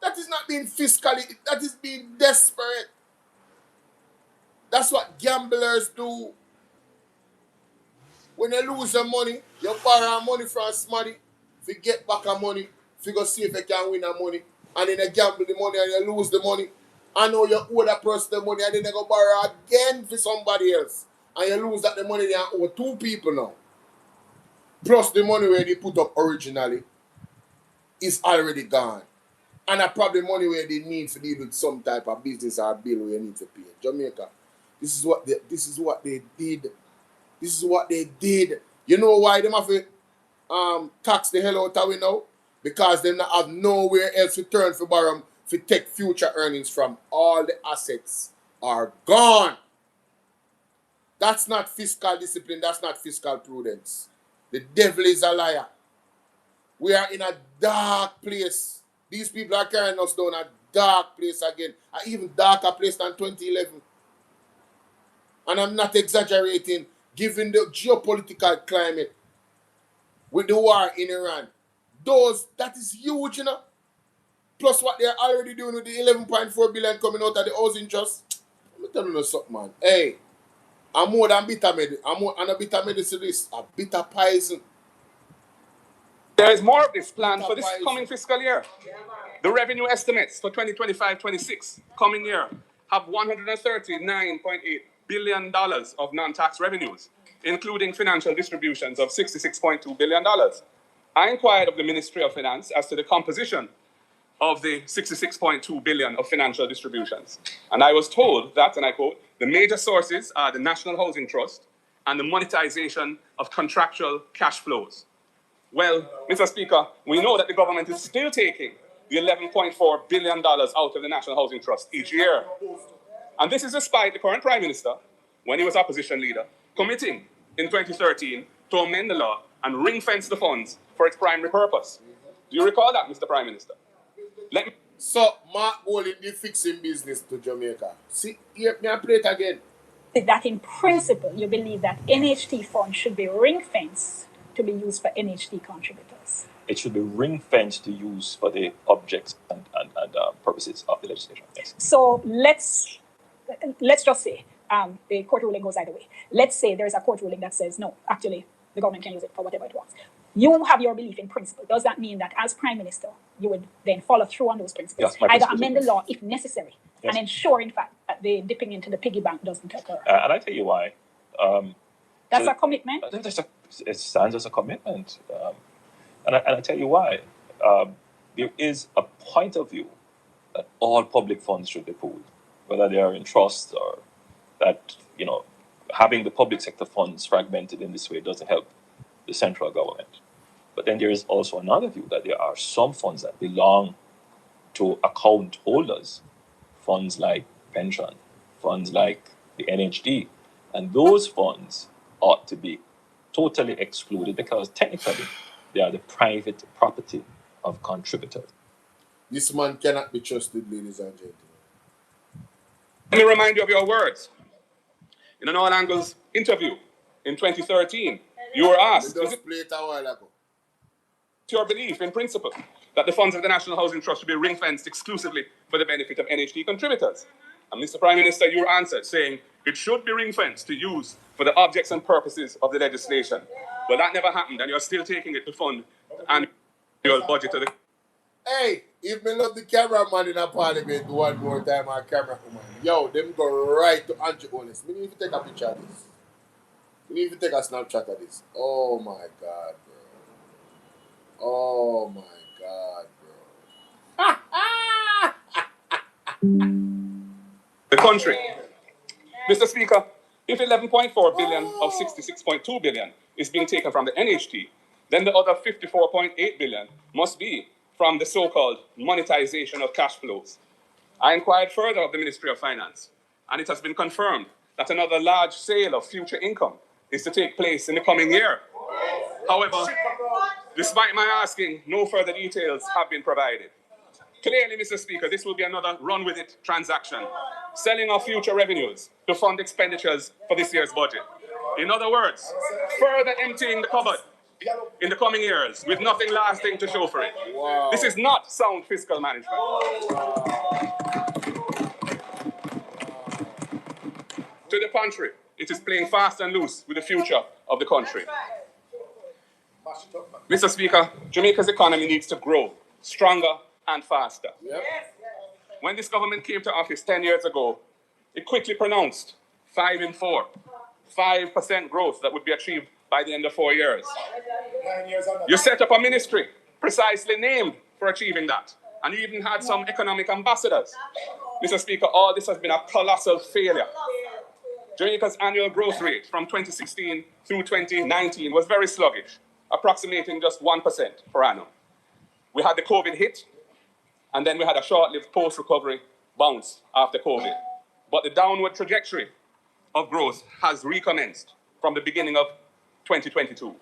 That is not being fiscally, that is being desperate. That's what gamblers do. When they lose their money, you borrow money from somebody, if you get back the money, if you go see if you can win the money, and then you gamble the money and you lose the money. I know you owe that person the money and then you go borrow again for somebody else. And you lose that the money you owe 2 people now. Plus the money where they put up originally is already gone. And that probably money where they need to deal with some type of business or bill where you need to pay. Jamaica, this is what they did. This is what they did. You know why they have to tax the hell out of we now? Because they not have nowhere else to turn for borrow to take future earnings from. All the assets are gone. That's not fiscal discipline. That's not fiscal prudence. The devil is a liar. We are in a dark place. These people are carrying us down a dark place again. An even darker place than 2011. And I'm not exaggerating, given the geopolitical climate with the war in Iran. That is huge, Plus what they're already doing with the 11.4 billion coming out of the housing trust. Let me tell you something, man. Hey, I'm more than bitter medicine. I'm a bitter medicine, a bitter poison. There is more of this planned for this coming fiscal year. The revenue estimates for 2025-26 coming year have $139.8 billion of non-tax revenues, including financial distributions of $66.2 billion. I inquired of the Ministry of Finance as to the composition of the $66.2 billion of financial distributions. And I was told that, and I quote, the major sources are the National Housing Trust and the monetization of contractual cash flows. Well, Mr. Speaker, we know that the government is still taking the $11.4 billion out of the National Housing Trust each year. And this is despite the current Prime Minister, when he was opposition leader, committing in 2013 to amend the law and ring-fence the funds for its primary purpose. Do you recall that, Mr. Prime Minister? Let me... So, Mark Gold in the fixing business to Jamaica. See, here, me I play it again. That in principle, you believe that NHT funds should be ring-fenced to be used for NHT contributors. It should be ring-fenced to use for the objects and purposes of the legislation. Yes. So let's just say the court ruling goes either way. Let's say there's a court ruling that says, no, actually, the government can use it for whatever it wants. You have your belief in principle. Does that mean that as Prime Minister, you would then follow through on those principles? Yes, either amend the law if necessary, yes, and ensure, in fact, that the dipping into the piggy bank doesn't occur? And I tell you why. That's a commitment? I think it stands as a commitment. And I tell you why. There is a point of view that all public funds should be pooled, whether they are in trust or that, having the public sector funds fragmented in this way doesn't help the central government. But then there is also another view that there are some funds that belong to account holders, funds like pension, funds like the NHD, and those funds ought to be totally excluded because technically they are the private property of contributors. This man cannot be trusted, ladies and gentlemen. Let me remind you of your words. In an All Angles interview in 2013, you were asked, is it play it a while ago. your belief in principle that the funds of the National Housing Trust should be ring-fenced exclusively for the benefit of NHT contributors? And Mr. Prime Minister, you answered saying it should be ring-fenced to use for the objects and purposes of the legislation. Well, that never happened, and you're still taking it to fund the annual budget of the... Hey, if me love the cameraman in a parliament one more time, our cameraman, yo, them go right to Angie Honest. Me need to take a picture of this. We need to take a Snapchat of this. Oh my God, bro. Oh my God, bro. The country. Mr. Speaker, if 11.4 billion of 66.2 billion is being taken from the NHT, then the other 54.8 billion must be from the so-called monetization of cash flows. I inquired further of the Ministry of Finance, and it has been confirmed that another large sale of future income is to take place in the coming year. However, despite my asking, no further details have been provided. Clearly, Mr. Speaker, this will be another run-with-it transaction, selling off future revenues to fund expenditures for this year's budget. In other words, further emptying the cupboard in the coming years with nothing lasting to show for it. Wow. This is not sound fiscal management. To the contrary, it is playing fast and loose with the future of the country. Mr. Speaker, Jamaica's economy needs to grow stronger and faster. Yep. When this government came to office 10 years ago, it quickly pronounced 5 in 4, 5% growth that would be achieved by the end of 4 years. You set up a ministry precisely named for achieving that, and you even had some economic ambassadors. Mr. Speaker, all this has been a colossal failure. Jamaica's annual growth rate from 2016 through 2019 was very sluggish, approximating just 1% per annum. We had the COVID hit, and then we had a short-lived post-recovery bounce after COVID. But the downward trajectory of growth has recommenced from the beginning of 2022.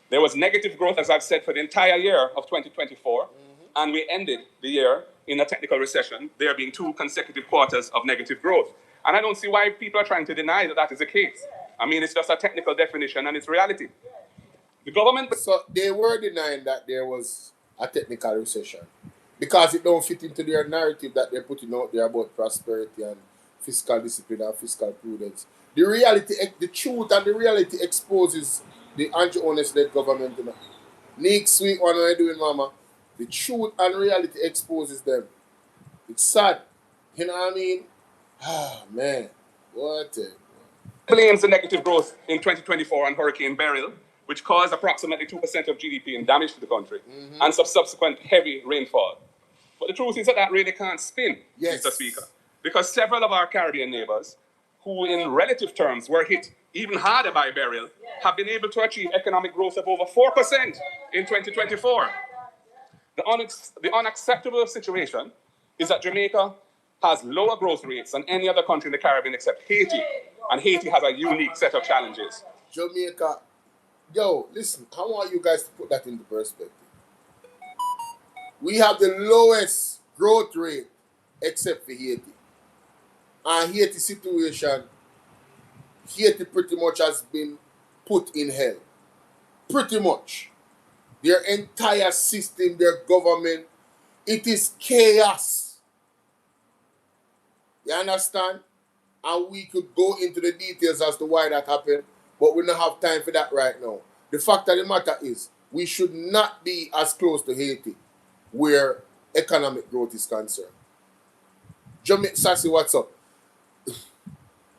There was negative growth, as I've said, for the entire year of 2024, and we ended the year in a technical recession, there being 2 consecutive quarters of negative growth. And I don't see why people are trying to deny that that is the case. I mean, it's just a technical definition and it's reality. The government... So they were denying that there was a technical recession because it don't fit into their narrative that they're putting out there about prosperity and fiscal discipline and fiscal prudence. The reality, the truth and the reality exposes the anti-honest-led government. Nick, sweet one, what are you doing, mama? The truth and reality exposes them. It's sad. You know what I mean? Ah, man. What blames the negative growth in 2024 on Hurricane Beryl, which caused approximately 2% of GDP in damage to the country, and some subsequent heavy rainfall. But the truth is that that really can't spin, Mr. Speaker, because several of our Caribbean neighbors, who in relative terms were hit even harder by Beryl, have been able to achieve economic growth of over 4% in 2024. The unacceptable situation is that Jamaica has lower growth rates than any other country in the Caribbean except Haiti, and Haiti has a unique set of challenges. Jamaica Yo, listen, I want you guys to put that into perspective. We have the lowest growth rate except for Haiti. And Haiti situation, Haiti pretty much has been put in hell. Pretty much. Their entire system, their government, it is chaos. You understand? And we could go into the details as to why that happened, but we don't have time for that right now. The fact of the matter is, we should not be as close to Haiti where economic growth is concerned. Jamaica, Sassy, what's up?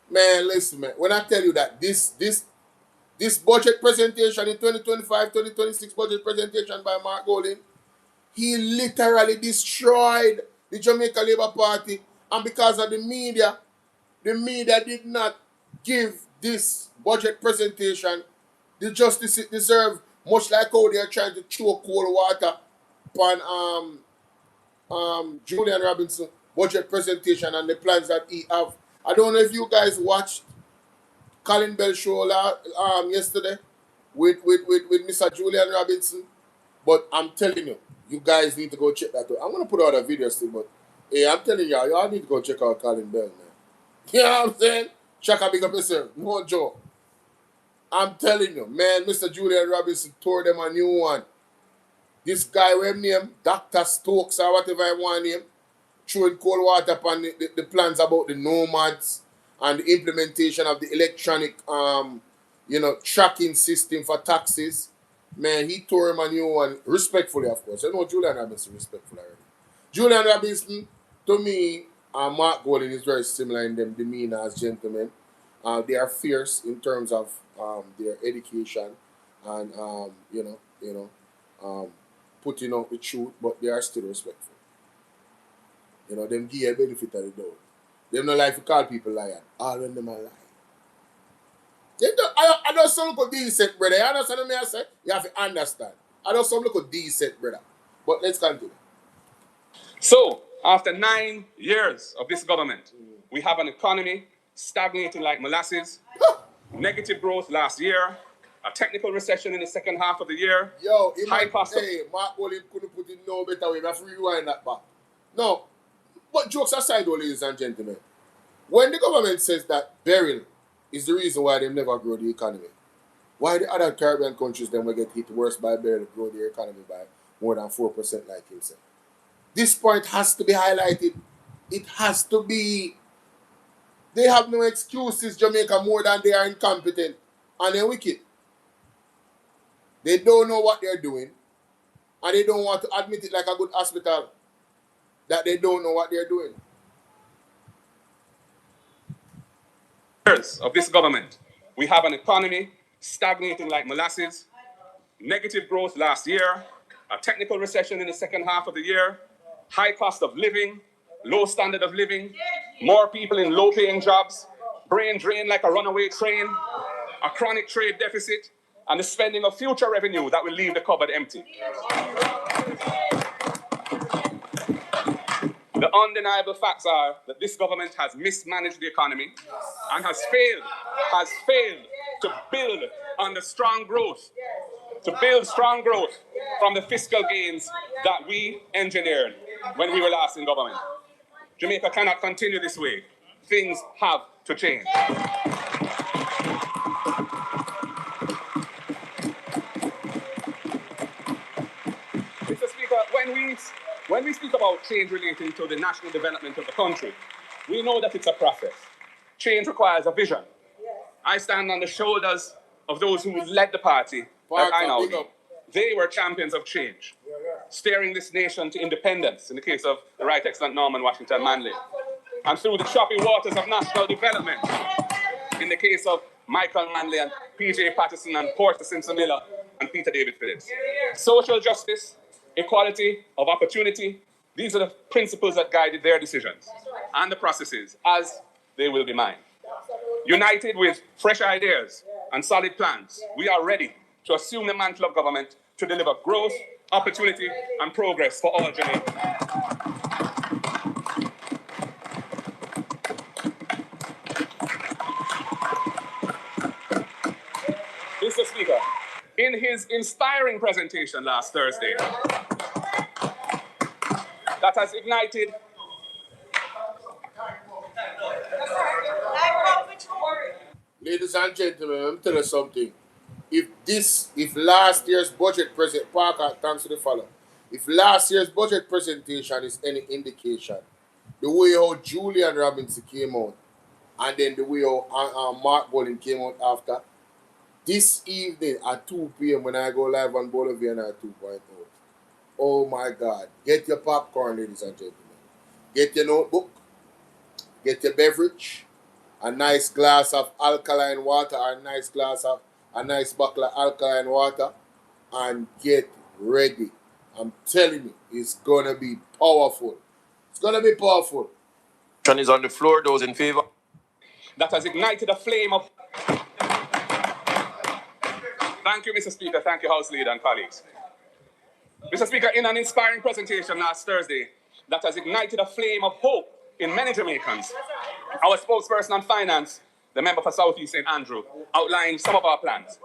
Man, listen, man. When I tell you that this budget presentation in 2025-2026 budget presentation by Mark Golding, he literally destroyed the Jamaica Labour Party. And because of the media did not give this budget presentation the justice it deserves, much like how they are trying to throw cold water upon Julian Robinson budget presentation and the plans that he have. I don't know if you guys watched Colin Bell show yesterday with Mr. Julian Robinson, but I'm telling you, you guys need to go check that out. I'm gonna put out a video still, but hey, I'm telling y'all need to go check out Colin Bell, man. You know what I'm saying? Shaka big up yourself, no joke. I'm telling you, man, Mr. Julian Robinson tore them a new one. This guy, what name, Dr. Stokes or whatever I want him, throwing cold water upon the plans about the nomads and the implementation of the electronic, tracking system for taxes. Man, he tore him a new one, respectfully, of course. I know Julian Robinson respectful already. Julian Robinson, to me, and Mark Golding is very similar in them demeanor as gentlemen. They are fierce in terms of their education and putting out the truth, but they are still respectful. You know, them give a benefit of the doubt. Them not like to call people liar. All when them are lying. I know some look decent, brother. You understand what I say? You have to understand. I know some look decent, brother. But let's continue. So, after 9 years of this government, we have an economy stagnating like molasses, negative growth last year, a technical recession in the second half of the year. Yo, high cost of... Mark Golding couldn't put it no better way. We have to rewind that back. No, but jokes aside, ladies and gentlemen, when the government says that burial is the reason why they never grow the economy, why the other Caribbean countries then will get hit worse by burial grow their economy by more than 4% like him said? This point has to be highlighted. It has to be. They have no excuses, Jamaica, more than they are incompetent and they're wicked. They don't know what they're doing and they don't want to admit it like a good hospital that they don't know what they're doing. Years of this government, we have an economy stagnating like molasses, negative growth last year, a technical recession in the second half of the year, high cost of living, low standard of living, more people in low-paying jobs, brain drain like a runaway train, a chronic trade deficit, and the spending of future revenue that will leave the cupboard empty. The undeniable facts are that this government has mismanaged the economy and has failed to build on the strong growth, from the fiscal gains that we engineered when we were last in government. Jamaica cannot continue this way. Things have to change. Mr. Speaker, when we speak about change relating to the national development of the country, we know that it's a process. Change requires a vision. I stand on the shoulders of those who led the party, like I now do. They were champions of change, steering this nation to independence, in the case of the Right Excellent Norman Washington Manley, and through the choppy waters of national development, in the case of Michael Manley and P.J. Patterson and Porter Simpson Miller and Peter David Phillips. Social justice, equality of opportunity, these are the principles that guided their decisions and the processes, as they will be mine. United with fresh ideas and solid plans, we are ready to assume the mantle of government to deliver growth, opportunity, and progress for all Jamaicans. Mr. Speaker, in his inspiring presentation last Thursday that has ignited Ladies and gentlemen, let me tell you something. If last year's budget present Parker, thanks to the fellow. If last year's budget presentation is any indication, the way how Julian Robinson came out, and then the way how Mark Bolin came out after, this evening at 2 p.m. when I go live on BOLO V&R 2.0, oh my God, get your popcorn, ladies and gentlemen. Get your notebook, get your beverage, a nice glass of alkaline water, a nice bottle of alkaline water, and get ready. I'm telling you, it's gonna be powerful. It's gonna be powerful. Motion is on the floor. Those in favor? that has ignited a flame of... Thank you, Mr. Speaker. Thank you, House Leader and colleagues. Mr. Speaker, in an inspiring presentation last Thursday that has ignited a flame of hope in many Jamaicans, our spokesperson on finance, the member for South East St. Andrew, outlined some of our plans.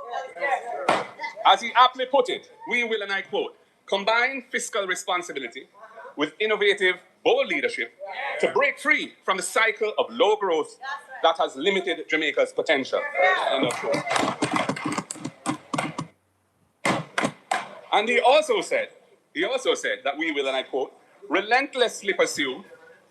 As he aptly put it, we will, and I quote, combine fiscal responsibility with innovative, bold leadership to break free from the cycle of low growth that has limited Jamaica's potential. End of quote. And he also said that we will, and I quote, relentlessly pursue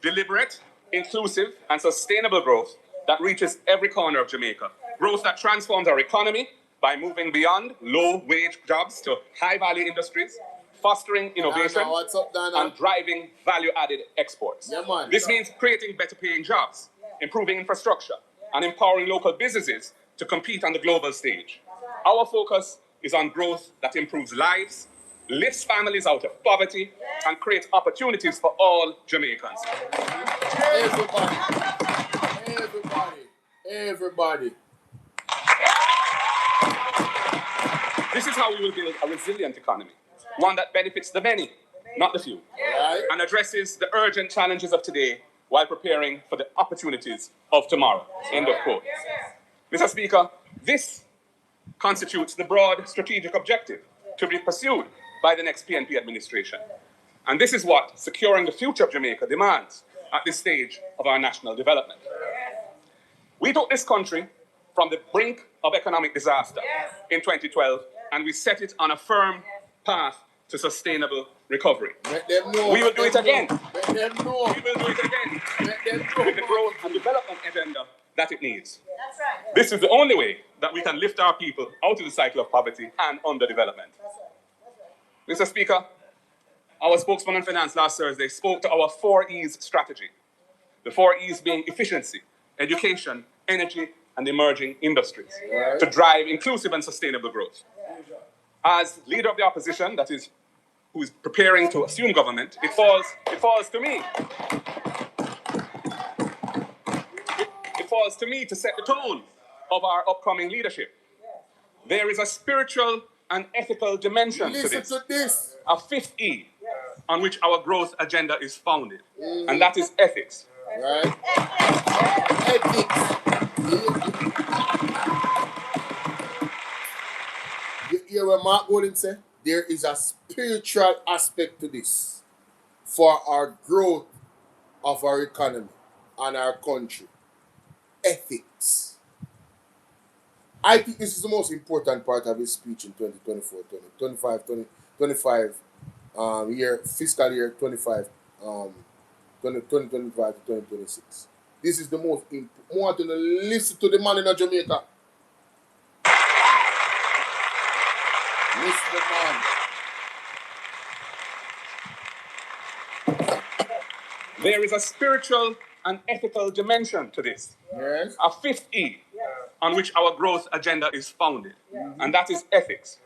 deliberate, inclusive, and sustainable growth that reaches every corner of Jamaica. Growth that transforms our economy by moving beyond low-wage jobs to high-value industries, fostering innovation, and driving value-added exports. Yeah, this means creating better-paying jobs, improving infrastructure, and empowering local businesses to compete on the global stage. Our focus is on growth that improves lives, lifts families out of poverty, and creates opportunities for all Jamaicans. Everybody. This is how we will build a resilient economy, one that benefits the many, not the few, Right. and addresses the urgent challenges of today while preparing for the opportunities of tomorrow. End of quote. Mr. Speaker, this constitutes the broad strategic objective to be pursued by the next PNP administration. And this is what securing the future of Jamaica demands at this stage of our national development. We took this country from the brink of economic disaster in 2012, and we set it on a firm path to sustainable recovery. Let them know. We will do it again. Let them know. We will do it again Let them know. with the growth and development agenda that it needs. That's right. This is the only way that we can lift our people out of the cycle of poverty and underdevelopment. Mr. Speaker, our spokesman on finance last Thursday spoke to our 4 E's strategy. The 4 E's being efficiency, education, energy, and emerging industries to drive inclusive and sustainable growth. As leader of the opposition, that is, who is preparing to assume government, it falls to me. It falls to me to set the tone of our upcoming leadership. There is a spiritual and ethical dimension to Listen to this. a 5th E on which our growth agenda is founded, and that is ethics. Right? Ethics. You hear what Mark Golden said? There is a spiritual aspect to this for our growth of our economy and our country. Ethics. I think this is the most important part of his speech in 2025 fiscal year 2025 to 2026. This is the most important. Listen to the man in Jamaica. Listen to the man. There is a spiritual and ethical dimension to this, Yes. a 5th E on which our growth agenda is founded, and that is ethics.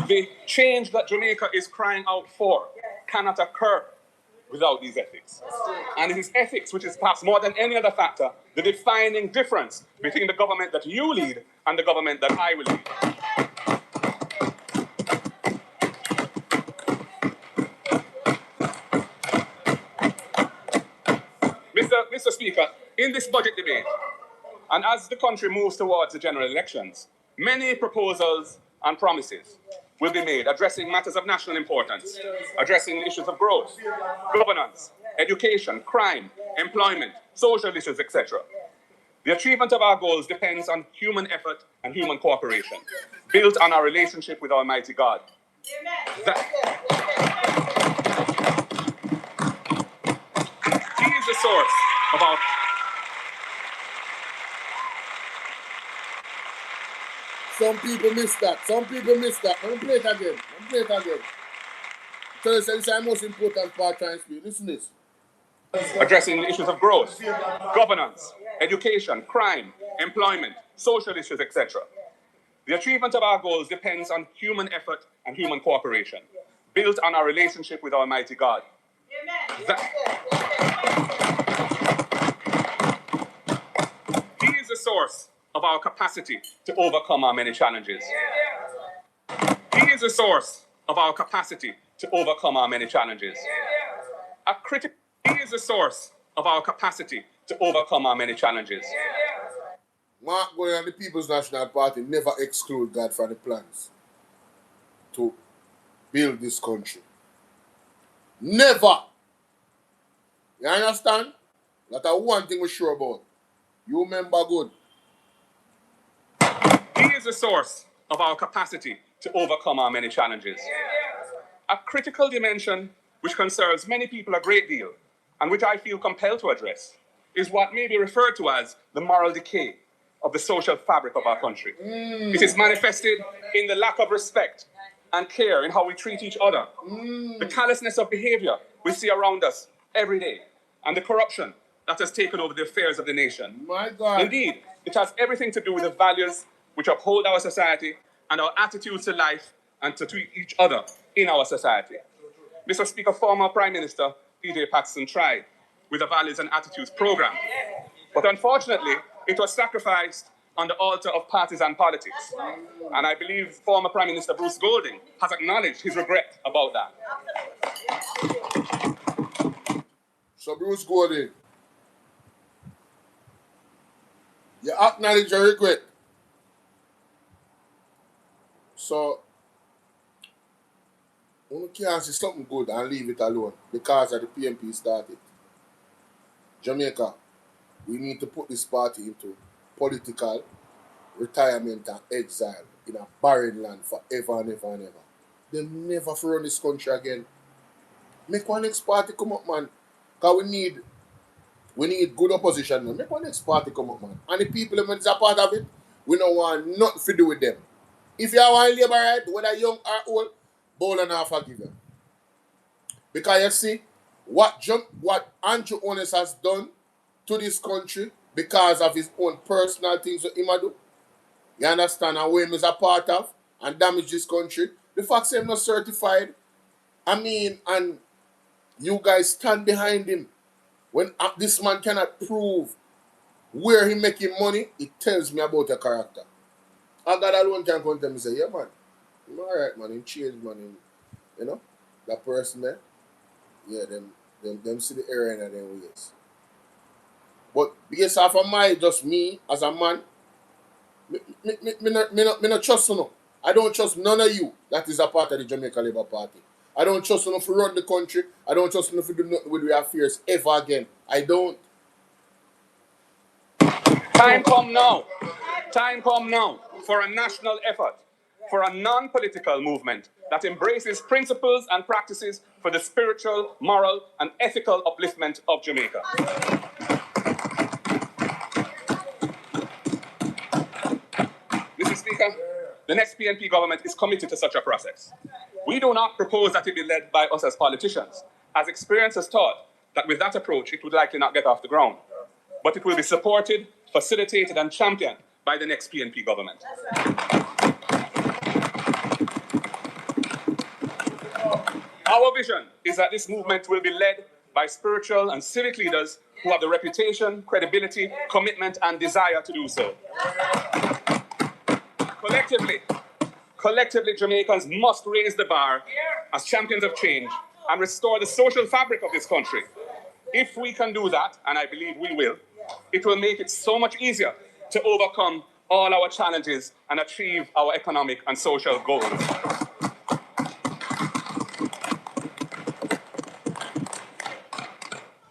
The change that Jamaica is crying out for cannot occur without these ethics. And it is ethics which is perhaps more than any other factor the defining difference between the government that you lead and the government that I will lead. Mr. Speaker, in this budget debate, and as the country moves towards the general elections, many proposals and promises will be made addressing matters of national importance, addressing issues of growth, governance, education, crime, employment, social issues, etc. The achievement of our goals depends on human effort and human cooperation, built on our relationship with Almighty God. He is the source of our... Some people miss that. Some people miss that. Let me play it again. So this is the most important part trying to speak. Listen to this. Addressing the issues of growth, governance, education, crime, employment, social issues, etc. The achievement of our goals depends on human effort and human cooperation, built on our relationship with Almighty God. He is the source of our capacity to overcome our many challenges. He is the source of our capacity to overcome our many challenges. He is the source of our capacity to overcome our many challenges. Mark Going and the People's National Party never exclude God from the plans to build this country. Never. You understand? That's one thing we're sure about. You remember good. He is the source of our capacity to overcome our many challenges. A critical dimension which concerns many people a great deal, and which I feel compelled to address, is what may be referred to as the moral decay of the social fabric of our country. It is manifested in the lack of respect and care in how we treat each other, the callousness of behavior we see around us every day, and the corruption that has taken over the affairs of the nation. My God. Indeed, it has everything to do with the values which uphold our society and our attitudes to life and to each other in our society. Mr. Speaker, former Prime Minister P.J. Patterson tried with a values and attitudes program, but unfortunately, it was sacrificed on the altar of partisan politics. And I believe former Prime Minister Bruce Golding has acknowledged his regret about that. So Bruce Golding, you acknowledge your regret. So, we can't see something good and leave it alone because of the PNP started. Jamaica, we need to put this party into political retirement and exile in a barren land forever and ever and ever. They'll never run this country again. Make one next party come up, man. Because we need good opposition, man. Make one next party come up, man. And the people that are part of it, we don't want nothing to do with them. If you want labor right, whether young or old, BOLO V&R forgive you. Because you see, what Andrew Honest has done to this country because of his own personal things that he might do, you understand, and where he is a part of, and damage this country, the fact that he's not certified, and you guys stand behind him. When this man cannot prove where he making money, it tells me about a character. I got alone can come to me and say, yeah, man, I'm alright, man, he changed, man, you know, that person there, yeah, them see the error in them ways. But because of just me as a man, me not trust you. I don't trust none of you that is a part of the Jamaica Labour Party. I don't trust you to run the country. I don't trust you to do nothing with your affairs ever again. I don't. Time come now for a national effort, for a non-political movement that embraces principles and practices for the spiritual, moral, and ethical upliftment of Jamaica. Mr. Speaker, the next PNP government is committed to such a process. We do not propose that it be led by us as politicians, as experience has taught that with that approach, it would likely not get off the ground. But it will be supported, facilitated, and championed by the next PNP government. Our vision is that this movement will be led by spiritual and civic leaders who have the reputation, credibility, commitment, and desire to do so. Collectively, Jamaicans must raise the bar as champions of change and restore the social fabric of this country. If we can do that, and I believe we will, it will make it so much easier to overcome all our challenges and achieve our economic and social goals.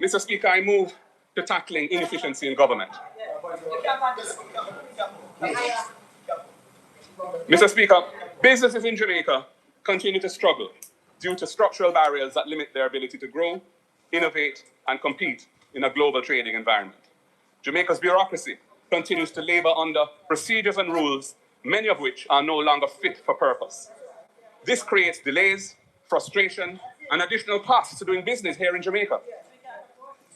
Mr. Speaker, I move to tackling inefficiency in government. Mr. Speaker, businesses in Jamaica continue to struggle due to structural barriers that limit their ability to grow, innovate, and compete in a global trading environment. Jamaica's bureaucracy continues to labor under procedures and rules, many of which are no longer fit for purpose. This creates delays, frustration, and additional costs to doing business here in Jamaica.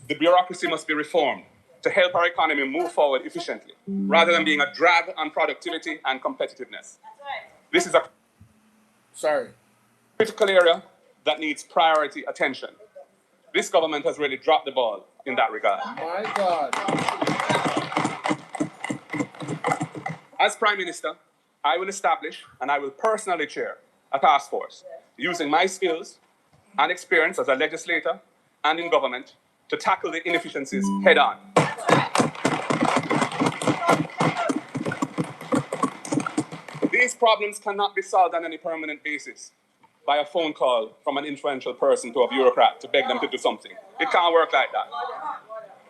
The bureaucracy must be reformed to help our economy move forward efficiently, rather than being a drag on productivity and competitiveness. This is a critical area that needs priority attention. This government has really dropped the ball in that regard. My God. As Prime Minister, I will establish and I will personally chair a task force using my skills and experience as a legislator and in government to tackle the inefficiencies head on. These problems cannot be solved on any permanent basis by a phone call from an influential person to a bureaucrat to beg them to do something. It can't work like that.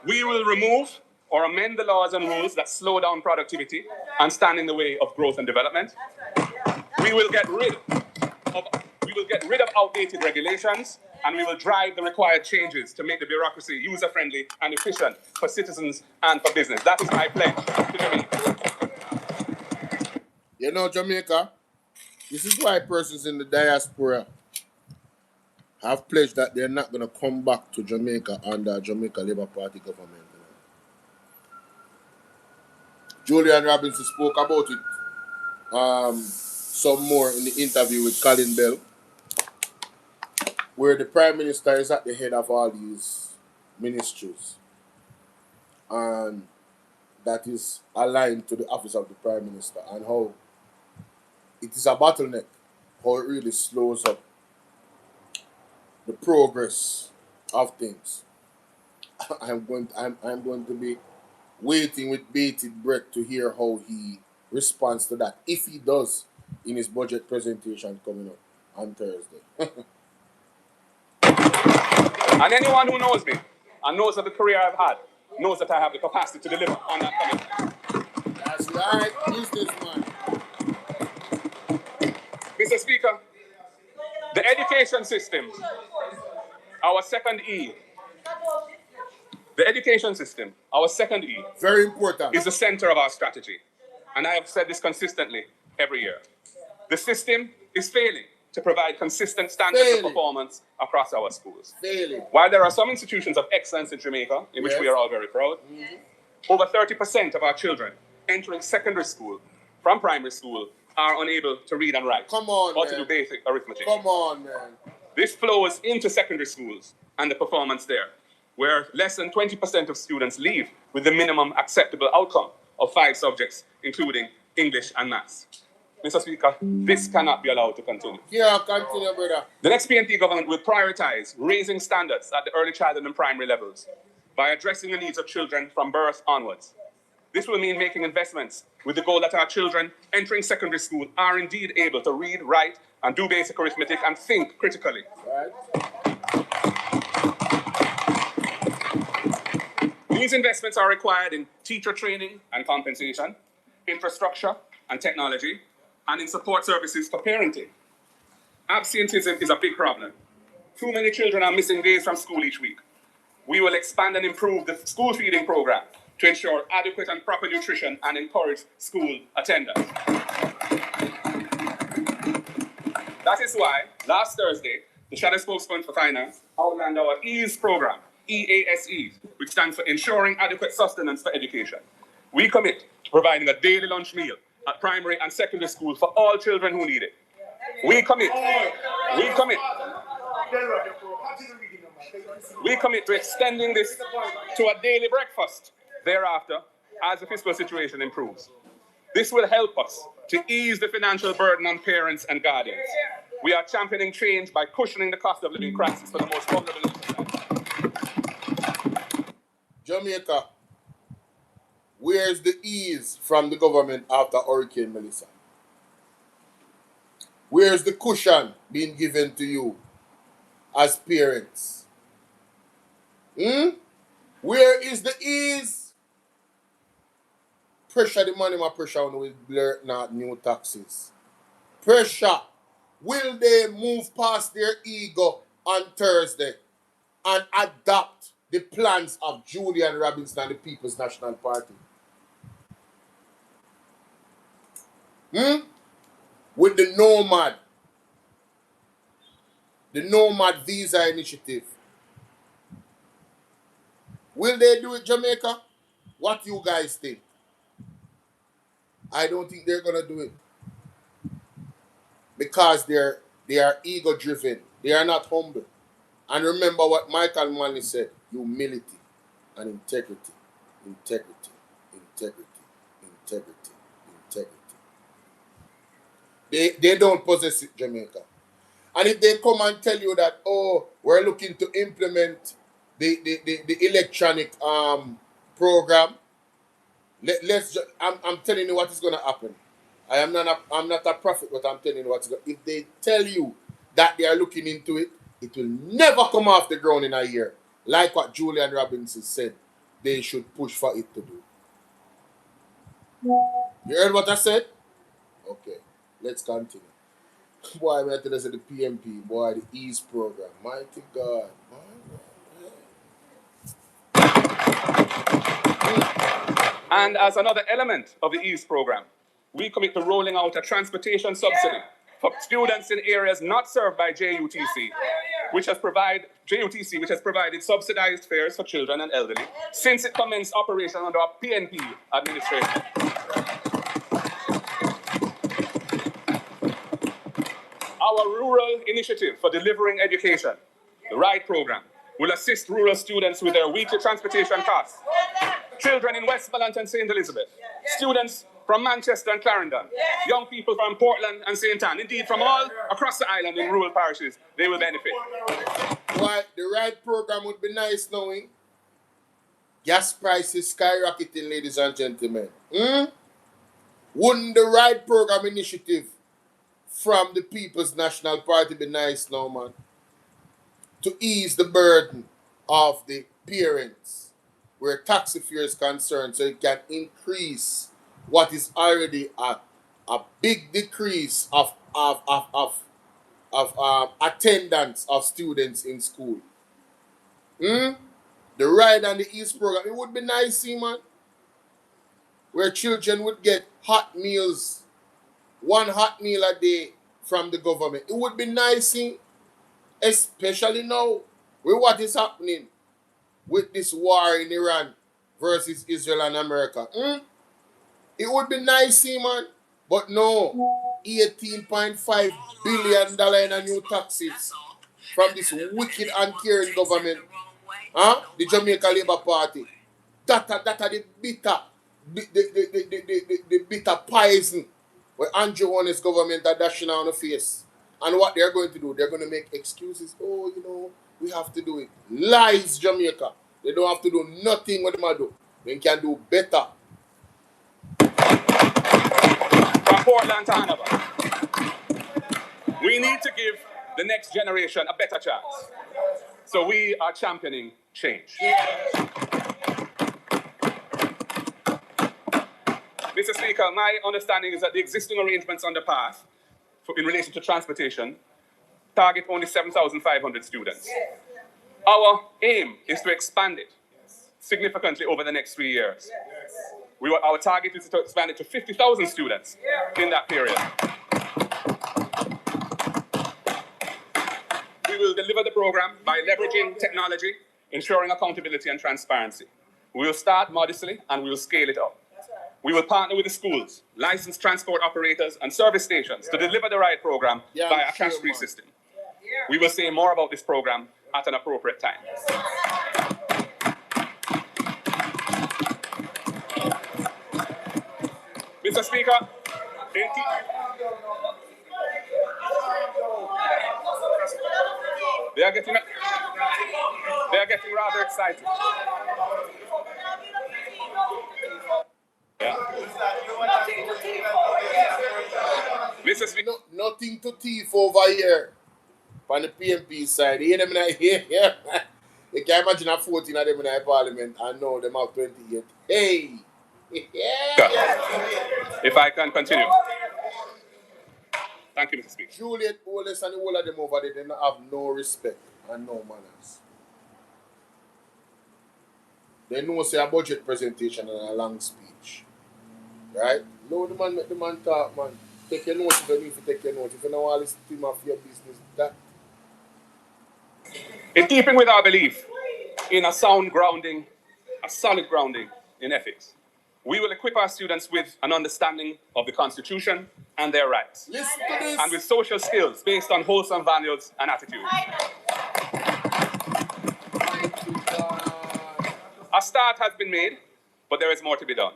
We will remove or amend the laws and rules that slow down productivity and stand in the way of growth and development. We will get rid of outdated regulations, and we will drive the required changes to make the bureaucracy user-friendly and efficient for citizens and for business. That is my pledge to Jamaica. You know, Jamaica, this is why persons in the diaspora have pledged that they're not going to come back to Jamaica under Jamaica Labour Party government. Julian Robinson spoke about it some more in the interview with Colin Bell, where the Prime Minister is at the head of all these ministries, and that is aligned to the office of the Prime Minister, and how it is a bottleneck, how it really slows up the progress of things. I'm going to be waiting with bated breath to hear how he responds to that, if he does, in his budget presentation coming up on Thursday. And anyone who knows me and knows of the career I've had knows that I have the capacity to deliver on that commitment. That's right, businessman. Mr. Speaker, the education system, our second E. The education system, our second E, very important, is the center of our strategy. And I have said this consistently every year. The system is failing to provide consistent standards of performance across our schools. While there are some institutions of excellence in Jamaica, in which we are all very proud, over 30% of our children entering secondary school from primary school are unable to read and write. Come on, or man. to do basic arithmetic. Come on, man. This flows into secondary schools and the performance there, where less than 20% of students leave with the minimum acceptable outcome of 5 subjects, including English and maths. Mr. Speaker, this cannot be allowed to continue. Yeah, continue, brother. The next PNP government will prioritize raising standards at the early childhood and primary levels by addressing the needs of children from birth onwards. This will mean making investments with the goal that our children entering secondary school are indeed able to read, write, and do basic arithmetic and think critically. Right. These investments are required in teacher training and compensation, infrastructure and technology, and in support services for parenting. Absenteeism is a big problem. Too many children are missing days from school each week. We will expand and improve the school feeding program to ensure adequate and proper nutrition and encourage school attendance. That is why, last Thursday, the Shadow Spokesman for Finance outlined our EASE program, EASE, which stands for Ensuring Adequate Sustenance for Education. We commit to providing a daily lunch meal at primary and secondary school for all children who need it. We commit to extending this to a daily breakfast thereafter as the fiscal situation improves. This will help us to ease the financial burden on parents and guardians. We are championing change by cushioning the cost of living crisis for the most vulnerable in society. Jamaica, where's the ease from the government after Hurricane Melissa? Where's the cushion being given to you as parents? Where is the ease? Pressure the money, my pressure on with not new taxes. Pressure. Will they move past their ego on Thursday and adopt the plans of Julian Robinson and the People's National Party? With the Nomad Visa Initiative. Will they do it, Jamaica? What you guys think? I don't think they're gonna do it. Because they are ego driven. They are not humble. And remember what Michael Manley said: humility and integrity. Integrity. Integrity. Integrity. Integrity. They don't possess it, Jamaica. And if they come and tell you that, oh, we're looking to implement the electronic program, I'm telling you what is going to happen. I'm not a prophet, but I'm telling you what's going to happen. If they tell you that they are looking into it, it will never come off the ground in a year. Like what Julian Robinson said, they should push for it to do. You heard what I said? Okay, let's continue. Boy, I'm telling you the PMP, boy, the EASE program. Mighty God. And as another element of the EASE program, we commit to rolling out a transportation subsidy for students in areas not served by JUTC, which has provided subsidized fares for children and elderly since it commenced operation under our PNP administration. Our rural initiative for delivering education, the RIDE program, will assist rural students with their weekly transportation costs. Children in Westmoreland and St. Elizabeth, students from Manchester and Clarendon, young people from Portland and St. Ann, indeed from all across the island in rural parishes, they will benefit. Why, the RIDE program would be nice knowing. Gas prices skyrocketing, ladies and gentlemen. Wouldn't the RIDE program initiative from the People's National Party be nice now, man? To ease the burden of the parents where taxi fare is concerned, so it can increase what is already a big decrease of attendance of students in school. The RIDE and the EASE program, it would be nice, see, man, where children would get hot meals, one hot meal a day from the government. It would be nice, see, especially now with what is happening with this war in Iran versus Israel and America. It would be nice, see, man, but no, $18.5 billion in a new taxes from this wicked and caring government. The Jamaica Labour Party. That the bitter, the bitter poison where Andrew Horner's government are dashing on the face. And what they're going to do, they're going to make excuses. Oh, you know, we have to do it. Lies, Jamaica. They don't have to do nothing what they do. They can do better. From Portland to Hanover, we need to give the next generation a better chance. So we are championing change. Mr. Speaker, my understanding is that the existing arrangements on the path in relation to transportation target only 7,500 students. Our aim is to expand it significantly over the next 3 years. Our target is to expand it to 50,000 students in that period. We will deliver the program by leveraging technology, ensuring accountability and transparency. We will start modestly and we will scale it up. We will partner with the schools, licensed transport operators, and service stations to deliver the RIDE program via a cash-free system. We will say more about this program at an appropriate time. Mr. Speaker, they are getting rather excited. Yeah. Mr. Speaker. Nothing to thief over here. On the PMP side. You hear them in the here. You can imagine a 14 of them in the parliament and now them have 28. Hey! Yeah. If I can continue. Thank you, Mr. Speaker. Juliet Oles and the whole of them over there, they don't have no respect and no manners. They know say a budget presentation and a long speech. Right? No, the man make the man talk, man. Take your notes if you need to take your notes. If you don't want to listen to him of your business, that. In keeping with our belief in a sound grounding, a solid grounding in ethics, we will equip our students with an understanding of the Constitution and their rights. Listen to this. And with social skills based on wholesome values and attitudes. A start has been made, but there is more to be done.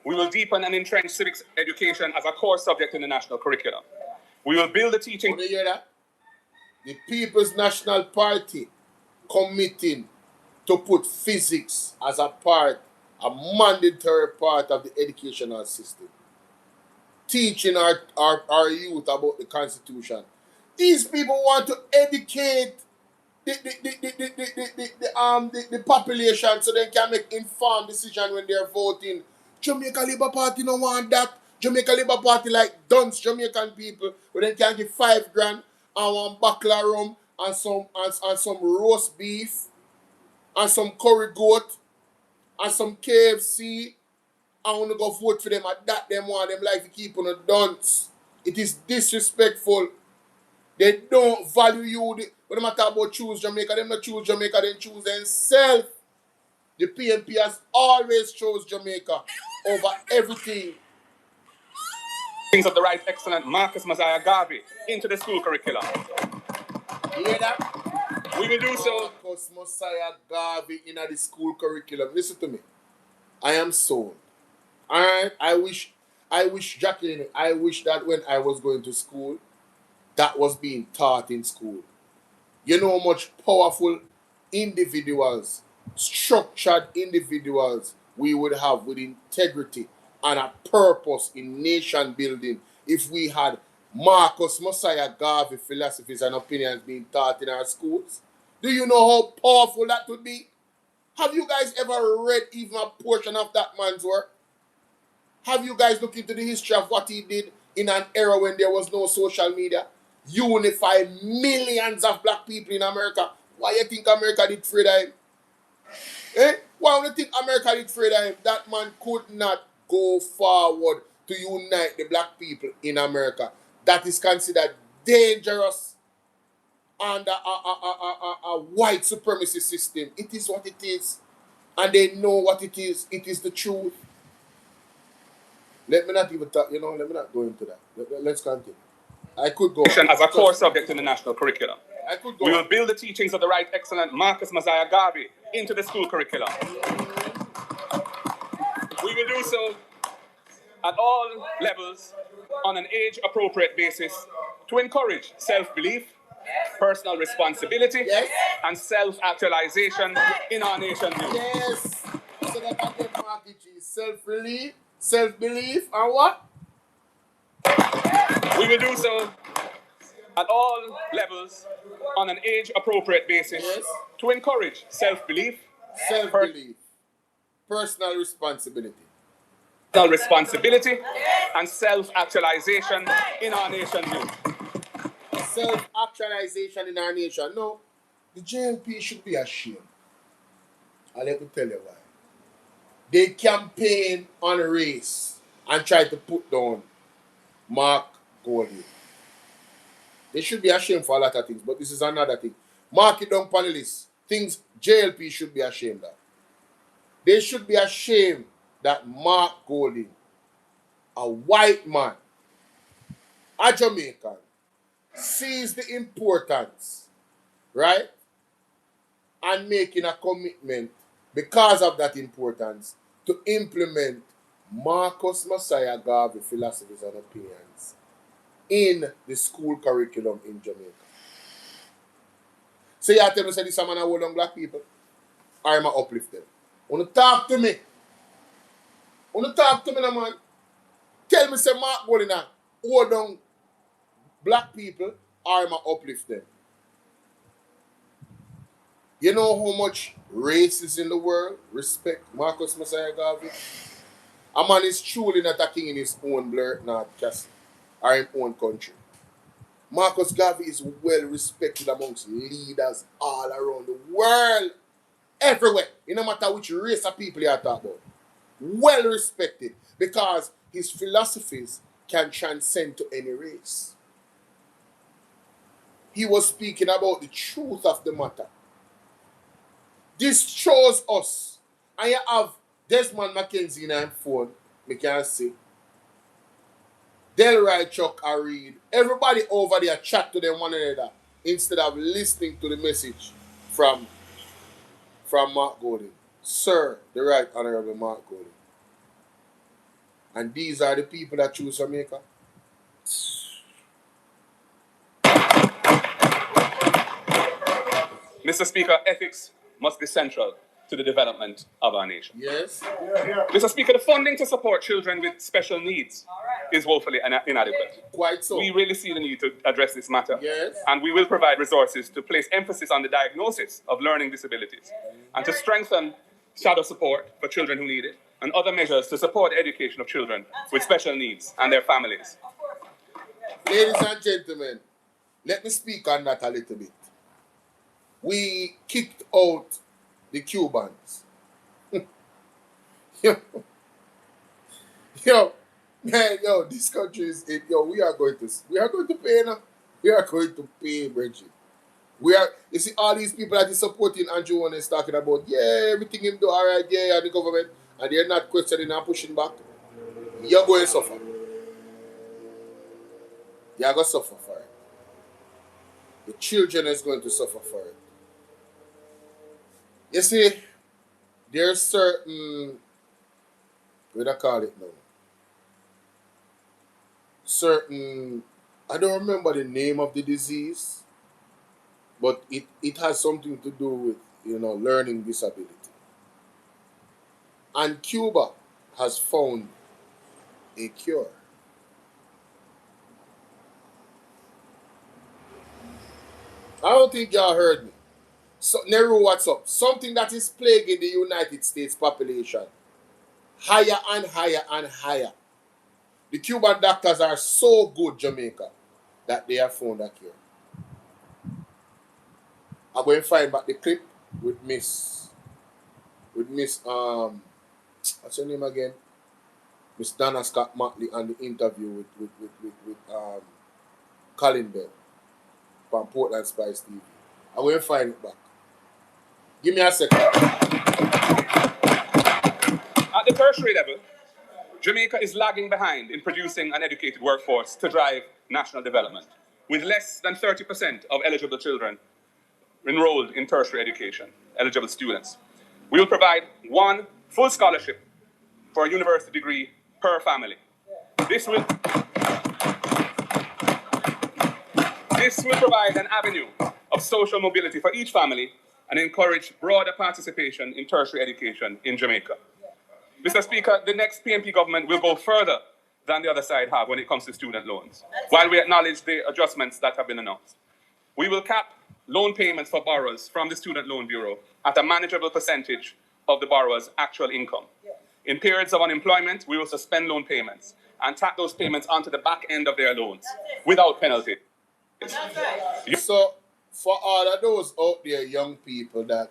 We will deepen and entrench civics education as a core subject in the national curriculum. We will build the teaching... Do you hear that? The People's National Party committing to put physics as a mandatory part of the educational system. Teaching our youth about the Constitution. These people want to educate the population so they can make informed decisions when they're voting. Jamaica Labour Party don't want that. Jamaica Labour Party like dunce Jamaican people where they can give $5 grand and one bottle of rum and some roast beef and some curry goat and some KFC. I want to go vote for them at that. Them want them like to keep on a dunce. It is disrespectful. They don't value you. When they matter about choose Jamaica, they not choose Jamaica, they choose themselves. The PNP has always chose Jamaica over everything. Things of the right excellent Marcus Messiah Garvey into the school curriculum. You hear that? We will do so. Marcus Messiah Garvey in the school curriculum. Listen to me. I am sold. Alright? I wish Jacqueline, I wish that when I was going to school, that was being taught in school. You know how much powerful individuals, structured individuals we would have with integrity and a purpose in nation building if we had Marcus Messiah Garvey philosophies and opinions being taught in our schools. Do you know how powerful that would be? Have you guys ever read even a portion of that man's work? Have you guys looked into the history of what he did in an era when there was no social media? Unify millions of black people in America. Why you think America did afraid of him? Why do you think America did afraid of him? That man could not go forward to unite the black people in America. That is considered dangerous under a white supremacy system. It is what it is. And they know what it is. It is the truth. Let me not even talk, let me not go into that. Let's continue. I could go as a core subject in the national curriculum. I could go We will build the teachings of the right excellent Marcus Messiah Garvey into the school curriculum. We will do so at all levels on an age-appropriate basis to encourage self-belief, personal responsibility, and self-actualization in our nation's youth. Yes. So that I get market is self-belief, and what? We will do so at all levels on an age-appropriate basis to encourage self-belief, personal responsibility, and self-actualization in our nation's youth. Self-actualization in our nation. No, the JLP should be ashamed. I'll let me tell you why. They campaign on race and try to put down Mark Golding. They should be ashamed for a lot of things, but this is another thing. Mark it down, panelists. Things JLP should be ashamed of. They should be ashamed that Mark Golding, a white man, a Jamaican, sees the importance, right? And making a commitment because of that importance to implement Marcus Messiah Garvey philosophies and opinions in the school curriculum in Jamaica. So you tell me say this man a hold on black people, or am I uplift them? Want to talk to me? Wanna talk to me now, man? Tell me say Mark Golina hold down black people or am I uplift them? You know how much race is in the world? Respect Marcus Messiah Garvey. A man is truly not a king in his own blur, not castle or in own country. Marcus Garvey is well respected amongst leaders all around the world. Everywhere. It no matter which race of people you are talking about. Well respected. Because his philosophies can transcend to any race. He was speaking about the truth of the matter. This shows us. And you have Desmond McKenzie in our phone. We can see. Delroy, Chuck, and Reed. Everybody over there chat to them one another instead of listening to the message from Mark Golden. Sir, the Right Honorable Mark Golden. And these are the people that choose Jamaica. Mr. Speaker, ethics must be central to the development of our nation. Yes. Mr. Speaker, the funding to support children with special needs is woefully inadequate. Quite so. We really see the need to address this matter. Yes. And we will provide resources to place emphasis on the diagnosis of learning disabilities and to strengthen shadow support for children who need it and other measures to support education of children with special needs and their families. Ladies and gentlemen, let me speak on that a little bit. We kicked out the Cubans. Yo, man, this country is it. Yo, we are going to pay now. We are going to pay, Bridget. You see all these people that is supporting Andrew One is talking about, yeah, everything him do all right, yeah, the government, and they're not questioning and pushing back. You're going to suffer. You're going to suffer for it. The children is going to suffer for it. You see, there's certain, what do I call it now? Certain, I don't remember the name of the disease, but it has something to do with, learning disability. And Cuba has found a cure. I don't think y'all heard me. So, Nehru, what's up? Something that is plaguing the United States population. Higher and higher and higher. The Cuban doctors are so good, Jamaica, that they have found a cure. I'm going to find back the clip with Miss, what's her name again? Miss Donna Scott Motley and the interview with Colin Bell from Portland Spice TV. I'm going to find it back. Give me a second. At the tertiary level, Jamaica is lagging behind in producing an educated workforce to drive national development, with less than 30% of eligible children enrolled in tertiary education, eligible students. We will provide one full scholarship for a university degree per family. This will provide an avenue of social mobility for each family and encourage broader participation in tertiary education in Jamaica. Mr. Speaker, the next PNP government will go further than the other side have when it comes to student loans, while we acknowledge the adjustments that have been announced. We will cap loan payments for borrowers from the Student Loan Bureau at a manageable percentage of the borrower's actual income. In periods of unemployment, we will suspend loan payments and tack those payments onto the back end of their loans without penalty. So, for all of those out there, young people that,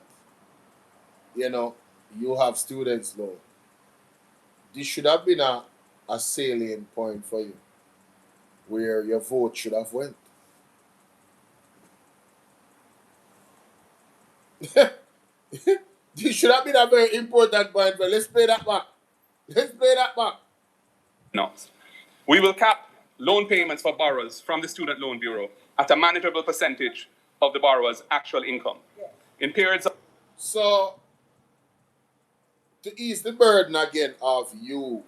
you have students loan, this should have been a salient point for you, where your vote should have went. This should have been a very important point, but let's play that back. No. We will cap loan payments for borrowers from the Student Loan Bureau at a manageable percentage of the borrower's actual income. In periods of... So, to ease the burden again of you,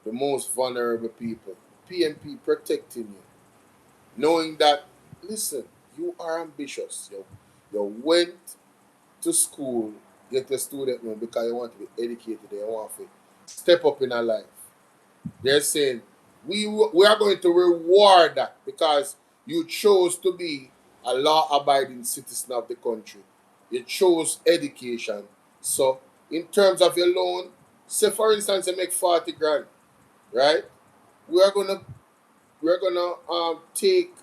the most vulnerable people, PNP protecting you, knowing that, listen, you are ambitious. You went to school, get a student loan because you want to be educated, you want to step up in our life. They're saying, we are going to reward that because you chose to be a law-abiding citizen of the country. You chose education. So, in terms of your loan, say for instance, you make 40 grand, right? We're gonna take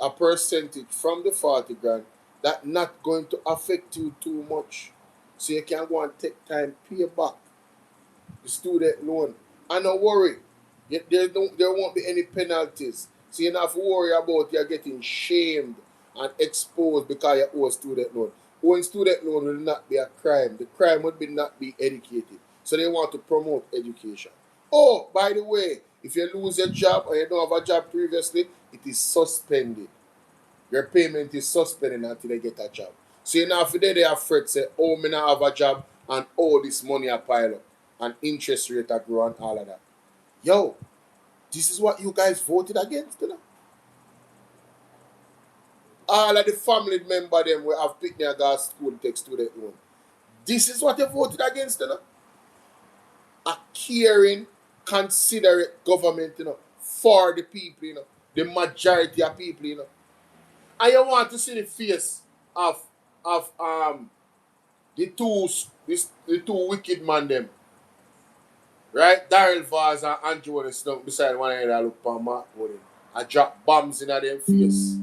a percentage from the 40 grand that not going to affect you too much. So you can go and take time, pay back the student loan. And don't worry, there won't be any penalties. So you don't have to worry about you getting shamed and exposed because you owe student loan. Owing student loan will not be a crime. The crime would be not be educated. So they want to promote education. Oh, by the way, if you lose your job or you don't have a job previously, it is suspended. Your payment is suspended until they get a job. So you know, if they are afraid, say, oh, me not have a job and all this money a pile up and interest rate a grow and all of that. Yo, this is what you guys voted against, you know? All of the family member them will have picked their gas school take student loan. This is what they voted against, you know? A caring, considerate government, you know, for the people, you know, the majority of people, you know. And you want to see the face of the two wicked man them. Right? Daryl Vaz and Andrew was stuck beside one of them look on Mark Woodin. I drop bombs in their face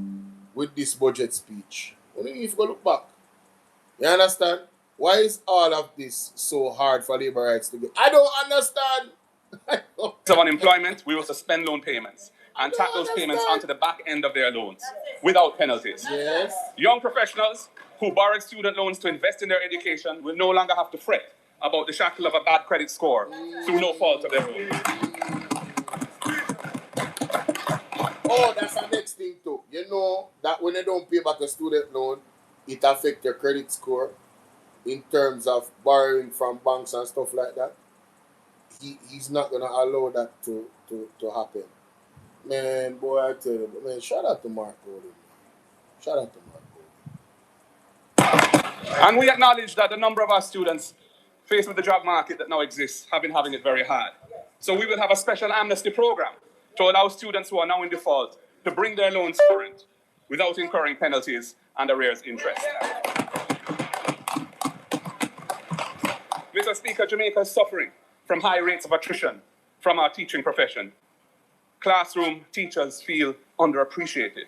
with this budget speech. You don't even look back. You understand? Why is all of this so hard for labor rights to get? I don't understand. So unemployment, we will suspend loan payments and tack those payments onto the back end of their loans without penalties. Yes. Young professionals who borrowed student loans to invest in their education will no longer have to fret about the shackle of a bad credit score through no fault of their own. Oh, that's the next thing too. You know that when you don't pay back a student loan, it affects your credit score in terms of borrowing from banks and stuff like that. He's not going to allow that to happen. Man, boy, I tell you, man, shout out to Mark Golden. Shout out to Mark Golden. And we acknowledge that the number of our students faced with the job market that now exists have been having it very hard. So we will have a special amnesty program to allow students who are now in default to bring their loans current without incurring penalties and arrears interest. Mr. Speaker, Jamaica is suffering from high rates of attrition from our teaching profession. Classroom teachers feel underappreciated,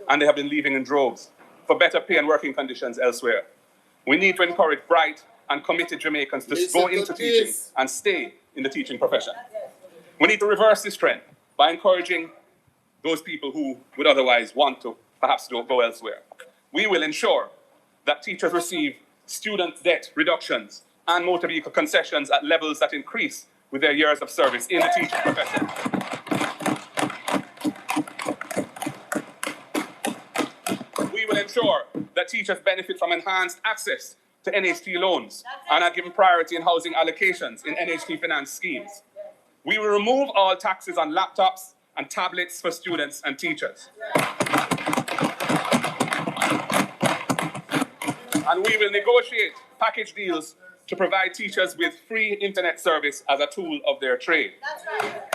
and they have been leaving in droves for better pay and working conditions elsewhere. We need to encourage bright and committed Jamaicans to go into teaching and stay in the teaching profession. We need to reverse this trend by encouraging those people who would otherwise want to perhaps go elsewhere. We will ensure that teachers receive student debt reductions and motor vehicle concessions at levels that increase with their years of service in the teaching profession. We will ensure that teachers benefit from enhanced access to NHT loans and are given priority in housing allocations in NHT finance schemes. We will remove all taxes on laptops and tablets for students and teachers. And we will negotiate package deals to provide teachers with free internet service as a tool of their trade. That's right.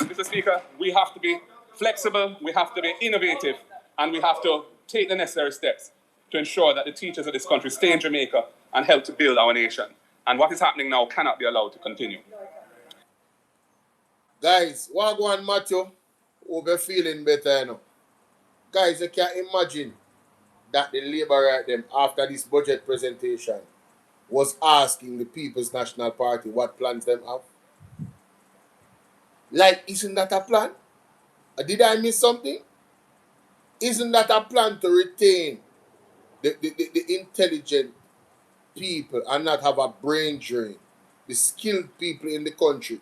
Mr. Speaker, we have to be flexible, we have to be innovative, and we have to take the necessary steps to ensure that the teachers of this country stay in Jamaica and help to build our nation. And what is happening now cannot be allowed to continue. Guys, what go on, Matthew? We'll be feeling better, you know. Guys, you can imagine that the Labour right them, after this budget presentation, was asking the People's National Party what plans them have. Like, isn't that a plan? Did I miss something? Isn't that a plan to retain the intelligent people and not have a brain drain? The skilled people in the country,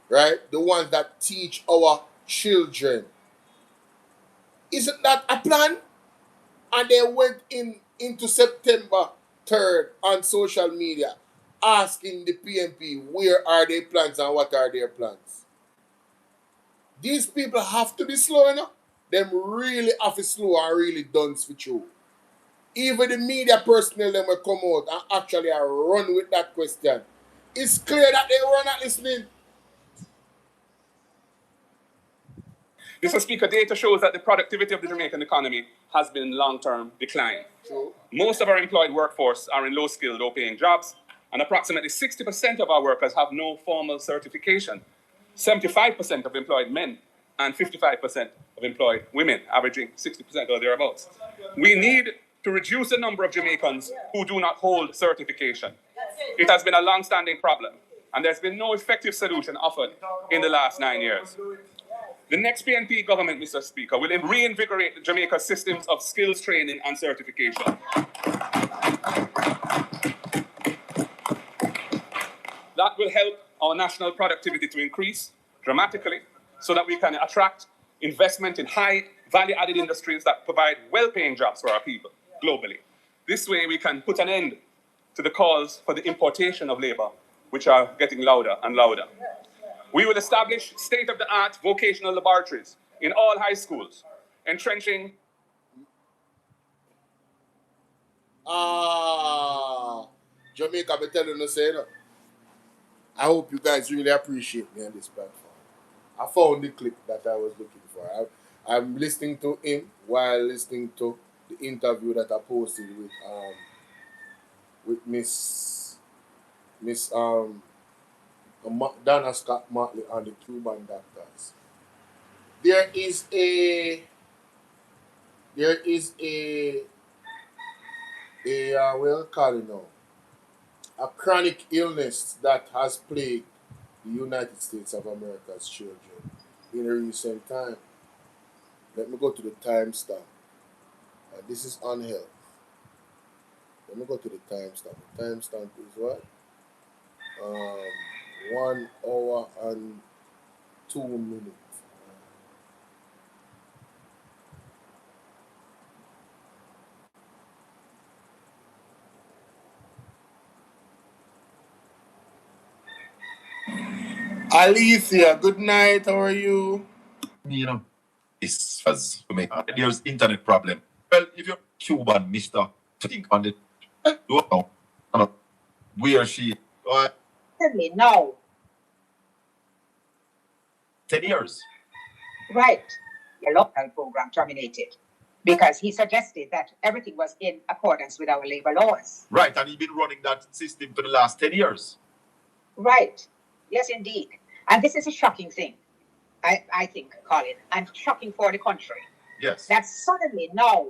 right? The ones that teach our children. Isn't that a plan? And they went into September 3rd on social media asking the PNP where are their plans and what are their plans. These people have to be slow enough. Them really have to slow and really done with you. Even the media personnel them will come out and actually run with that question. It's clear that they were not listening. Mr. Speaker, data shows that the productivity of the Jamaican economy has been in long-term decline. True. Most of our employed workforce are in low-skilled, low-paying jobs, and approximately 60% of our workers have no formal certification. 75% of employed men and 55% of employed women, averaging 60% or thereabouts. We need to reduce the number of Jamaicans who do not hold certification. It has been a long-standing problem, and there's been no effective solution offered in the last 9 years. The next PNP government, Mr. Speaker, will reinvigorate Jamaica's systems of skills training and certification. That will help our national productivity to increase dramatically so that we can attract investment in high value-added industries that provide well-paying jobs for our people globally. This way we can put an end to the calls for the importation of labor, which are getting louder and louder. We will establish state-of-the-art vocational laboratories in all high schools, entrenching... Jamaica, I'm telling you, say, I hope you guys really appreciate me on this platform. I found the clip that I was looking for. I'm listening to him while listening to the interview that I posted with Miss Donna Scott Martley and the Cuban doctors. There is a we'll call it now, a chronic illness that has plagued the United States of America's children in a recent time. Let me go to the timestamp. This is on health. Let me go to the timestamp. The timestamp is what? 1 hour and 2 minutes. Alicia, good night. How are you? You know, this was for me. There's internet problem. Well, if you're Cuban, Mister, think on it. Where she? Certainly, no. 10 years. Right. The local program terminated because he suggested that everything was in accordance with our labor laws. Right, and he's been running that system for the last 10 years. Right. Yes, indeed. And this is a shocking thing, I think, Colin, and shocking for the country. Yes. That suddenly now,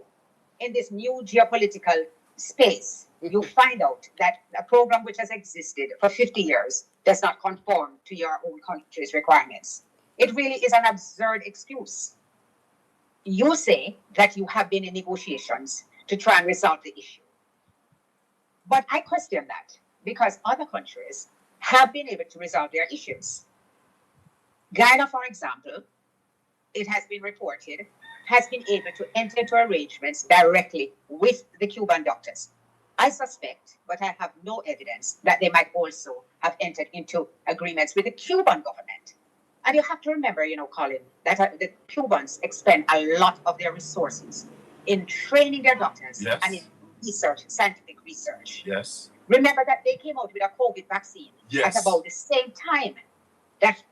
in this new geopolitical space, you find out that a program which has existed for 50 years does not conform to your own country's requirements. It really is an absurd excuse. You say that you have been in negotiations to try and resolve the issue. But I question that because other countries have been able to resolve their issues. Ghana, for example, it has been reported, has been able to enter into arrangements directly with the Cuban doctors. I suspect, but I have no evidence, that they might also have entered into agreements with the Cuban government. And you have to remember, Colin, that the Cubans expend a lot of their resources in training their doctors and in research, scientific research. Yes. Remember that they came out with a COVID vaccine at about the same time that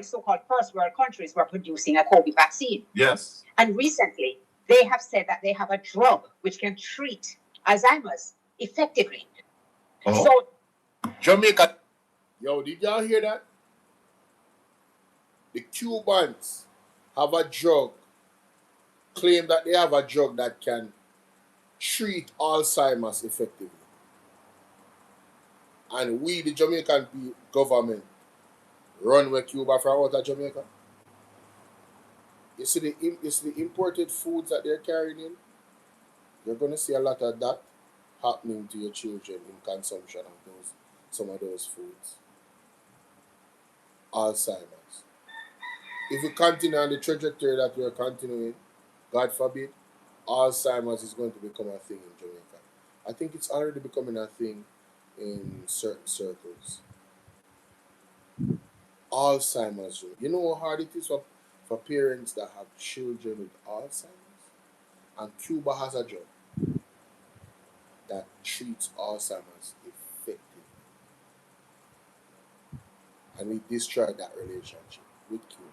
so-called first world countries were producing a COVID vaccine. Yes. And recently, they have said that they have a drug which can treat Alzheimer's effectively. Oh. So, Jamaica, did y'all hear that? The Cubans have a drug, claim that they have a drug that can treat Alzheimer's effectively. And we, the Jamaican government, run with Cuba from out of Jamaica. You see the imported foods that they're carrying in? You're going to see a lot of that happening to your children in consumption of some of those foods. Alzheimer's. If we continue on the trajectory that we're continuing, God forbid, Alzheimer's is going to become a thing in Jamaica. I think it's already becoming a thing in certain circles. Alzheimer's. You know how hard it is for parents that have children with Alzheimer's? And Cuba has a drug. treats Alzheimer's effectively. And we destroyed that relationship with Cuba.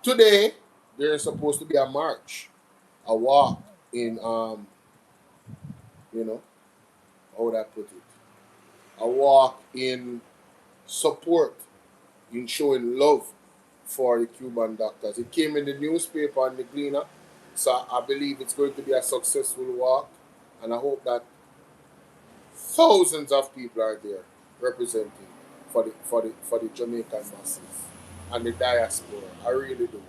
Today, there is supposed to be a march, a walk in, how would I put it? A walk in support, in showing love for the Cuban doctors. It came in the newspaper and the Gleaner, so I believe it's going to be a successful walk, and I hope that thousands of people are there representing for the Jamaican masses and the diaspora. I really do.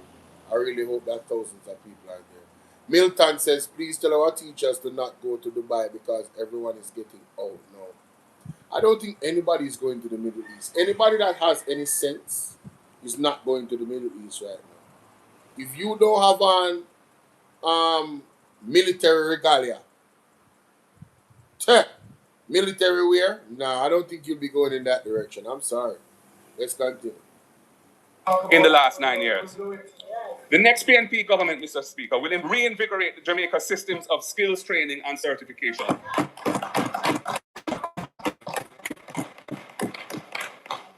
I really hope that thousands of people are there. Milton says, please tell our teachers to not go to Dubai because everyone is getting out now. I don't think anybody is going to the Middle East. Anybody that has any sense is not going to the Middle East right now. If you don't have on military regalia, military wear, no, I don't think you'll be going in that direction. I'm sorry. Let's continue. In the last 9 years. The next PNP government, Mr. Speaker, will reinvigorate Jamaica's systems of skills training and certification.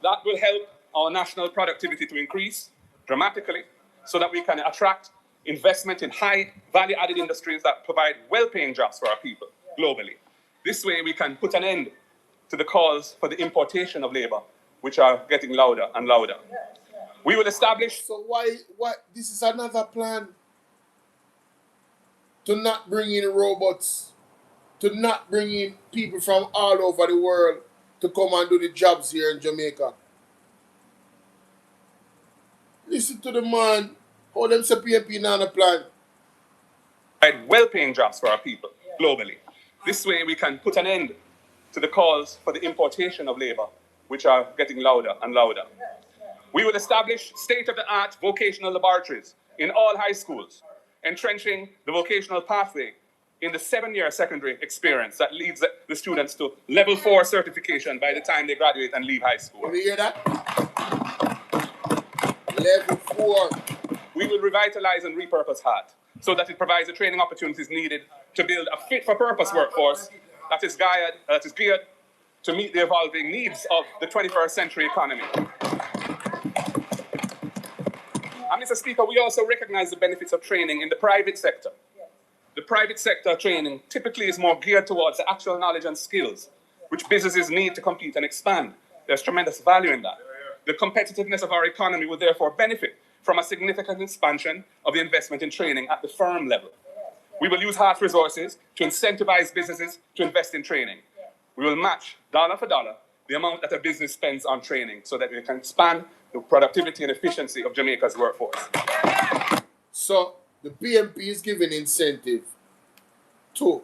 That will help our national productivity to increase dramatically so that we can attract investment in high value-added industries that provide well-paying jobs for our people globally. This way we can put an end to the calls for the importation of labor, which are getting louder and louder. We will establish... So why this is another plan to not bring in robots, to not bring in people from all over the world to come and do the jobs here in Jamaica. Listen to the man, how them say PNP on a plan. Provide well-paying jobs for our people globally. This way we can put an end to the calls for the importation of labor, which are getting louder and louder. We will establish state-of-the-art vocational laboratories in all high schools, entrenching the vocational pathway in the 7-year secondary experience that leads the students to level 4 certification by the time they graduate and leave high school. Can you hear that? Level 4. We will revitalize and repurpose HAT so that it provides the training opportunities needed to build a fit-for-purpose workforce that is geared to meet the evolving needs of the 21st century economy. And Mr. Speaker, we also recognize the benefits of training in the private sector. The private sector training typically is more geared towards the actual knowledge and skills which businesses need to compete and expand. There's tremendous value in that. The competitiveness of our economy will therefore benefit from a significant expansion of the investment in training at the firm level. We will use HAT resources to incentivize businesses to invest in training. We will match dollar for dollar the amount that a business spends on training so that we can expand the productivity and efficiency of Jamaica's workforce. So the PNP is giving incentive to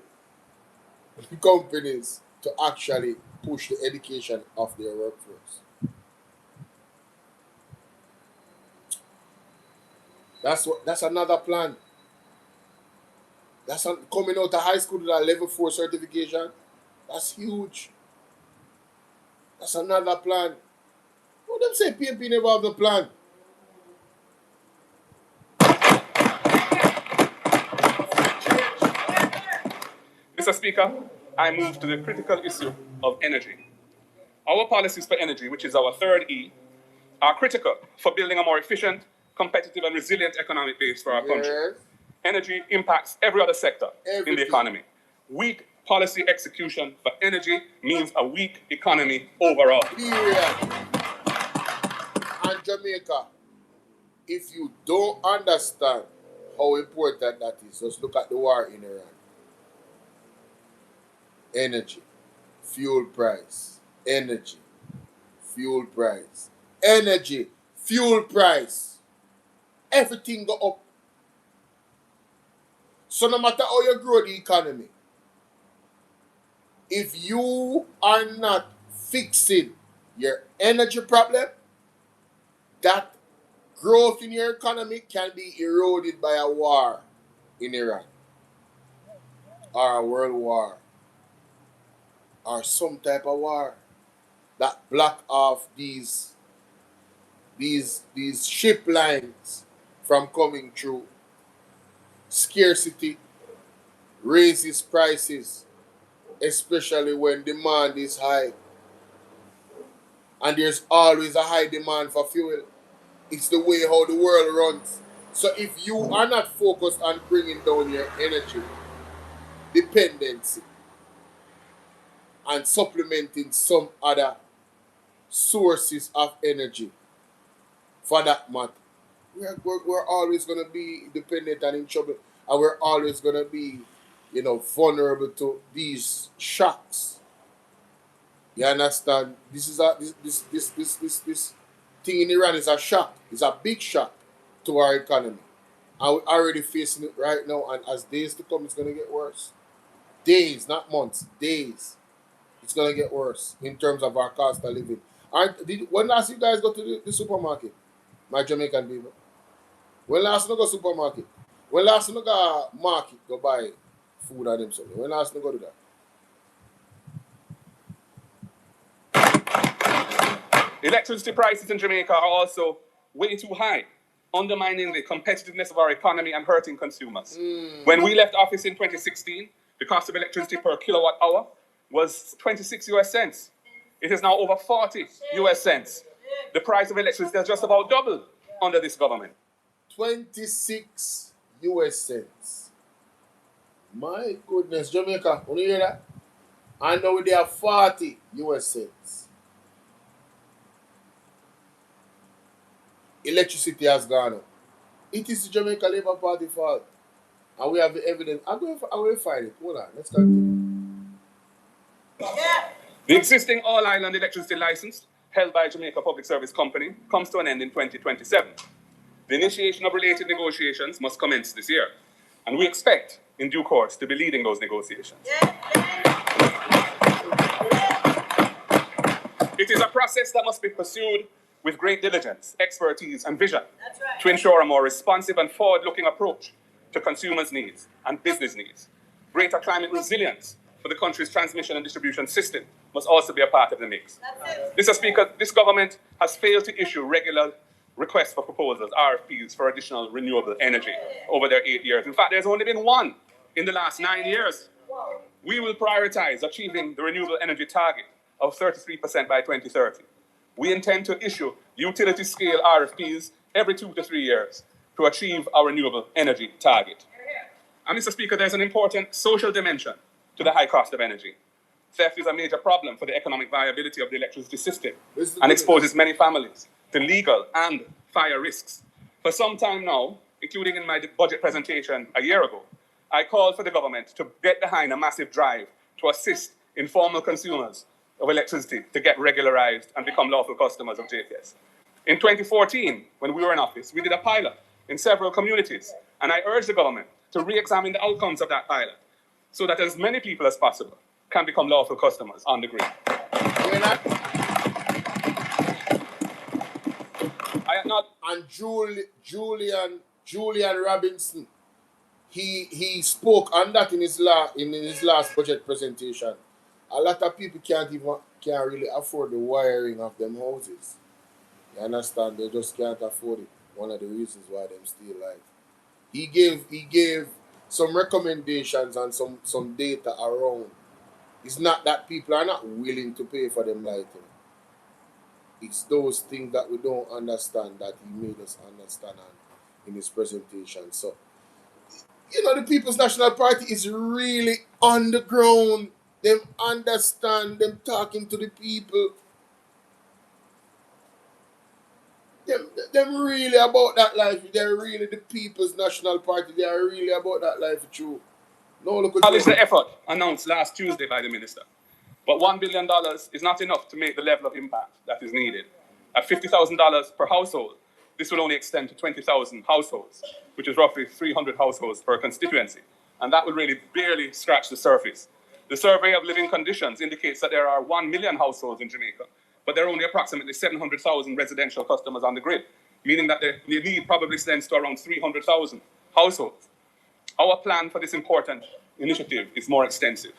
companies to actually push the education of their workforce. That's another plan. That's coming out of high school with a level 4 certification. That's huge. That's another plan. What them say PNP never have the plan? Mr. Speaker, I move to the critical issue of energy. Our policies for energy, which is our third E, are critical for building a more efficient, competitive and resilient economic base for our country. Yes. Energy impacts every other sector in the economy. Weak policy execution for energy means a weak economy overall. Period. And Jamaica, if you don't understand how important that is, just look at the war in Iran. Energy, fuel price, energy, fuel price, energy, fuel price. Everything go up. So no matter how you grow the economy, if you are not fixing your energy problem, that growth in your economy can be eroded by a war in Iran or a world war or some type of war that block off these ship lines from coming through. Scarcity raises prices. especially when demand is high. And there's always a high demand for fuel. It's the way how the world runs. So if you are not focused on bringing down your energy dependency and supplementing some other sources of energy, for that matter, we're always going to be dependent and in trouble, and we're always going to be, vulnerable to these shocks. You understand? This is this thing in Iran is a shock. It's a big shock to our economy, and we're already facing it right now. And as days to come, it's going to get worse. Days, not months. Days. It's going to get worse in terms of our cost of living. When last you guys go to the supermarket, my Jamaican people? When last you go to the supermarket? When last you go to market go buy food and them something? When last you go to that? Electricity prices in Jamaica are also way too high, undermining the competitiveness of our economy and hurting consumers. When we left office in 2016, the cost of electricity per kilowatt hour was 26 US cents. It is now over 40 US cents. The price of electricity has just about doubled under this government. 26 US cents. My goodness, Jamaica, when you hear that? I know they are 40 US cents. Electricity has gone up. It is the Jamaica Labour Party fault. And we have the evidence. I will find it. Hold on, let's continue. The existing all-island electricity license held by Jamaica Public Service Company comes to an end in 2027. The initiation of related negotiations must commence this year, and we expect, in due course, to be leading those negotiations. It is a process that must be pursued with great diligence, expertise, and vision to ensure a more responsive and forward-looking approach to consumers' needs and business needs. Greater climate resilience for the country's transmission and distribution system must also be a part of the mix. Mr. Speaker, this government has failed to issue regular requests for proposals, RFPs, for additional renewable energy over their 8 years. In fact, there's only been one in the last 9 years. We will prioritize achieving the renewable energy target of 33% by 2030. We intend to issue utility-scale RFPs every 2 to 3 years to achieve our renewable energy target. And Mr. Speaker, there's an important social dimension to the high cost of energy. Theft is a major problem for the economic viability of the electricity system and exposes many families to legal and fire risks. For some time now, including in my budget presentation a year ago, I called for the government to get behind a massive drive to assist informal consumers of electricity to get regularized and become lawful customers of JPS. In 2014, when we were in office, we did a pilot in several communities, and I urged the government to re-examine the outcomes of that pilot so that as many people as possible can become lawful customers on the grid. And Julian Robinson, he spoke on that in his last budget presentation. A lot of people can't really afford the wiring of them houses. You understand? They just can't afford it. One of the reasons why them still alive. He gave some recommendations and some data around. It's not that people are not willing to pay for them lighting. It's those things that we don't understand that he made us understand in his presentation. So, the People's National Party is really on the ground. Them understand, them talking to the people. Them really about that life. They're really the People's National Party. They are really about that life, true. No, look at the effort announced last Tuesday by the minister. But $1 billion is not enough to make the level of impact that is needed. At $50,000 per household, this will only extend to 20,000 households, which is roughly 300 households per constituency. And that will really barely scratch the surface. The survey of living conditions indicates that there are 1 million households in Jamaica, but there are only approximately 700,000 residential customers on the grid, meaning that the need probably extends to around 300,000 households. Our plan for this important initiative is more extensive.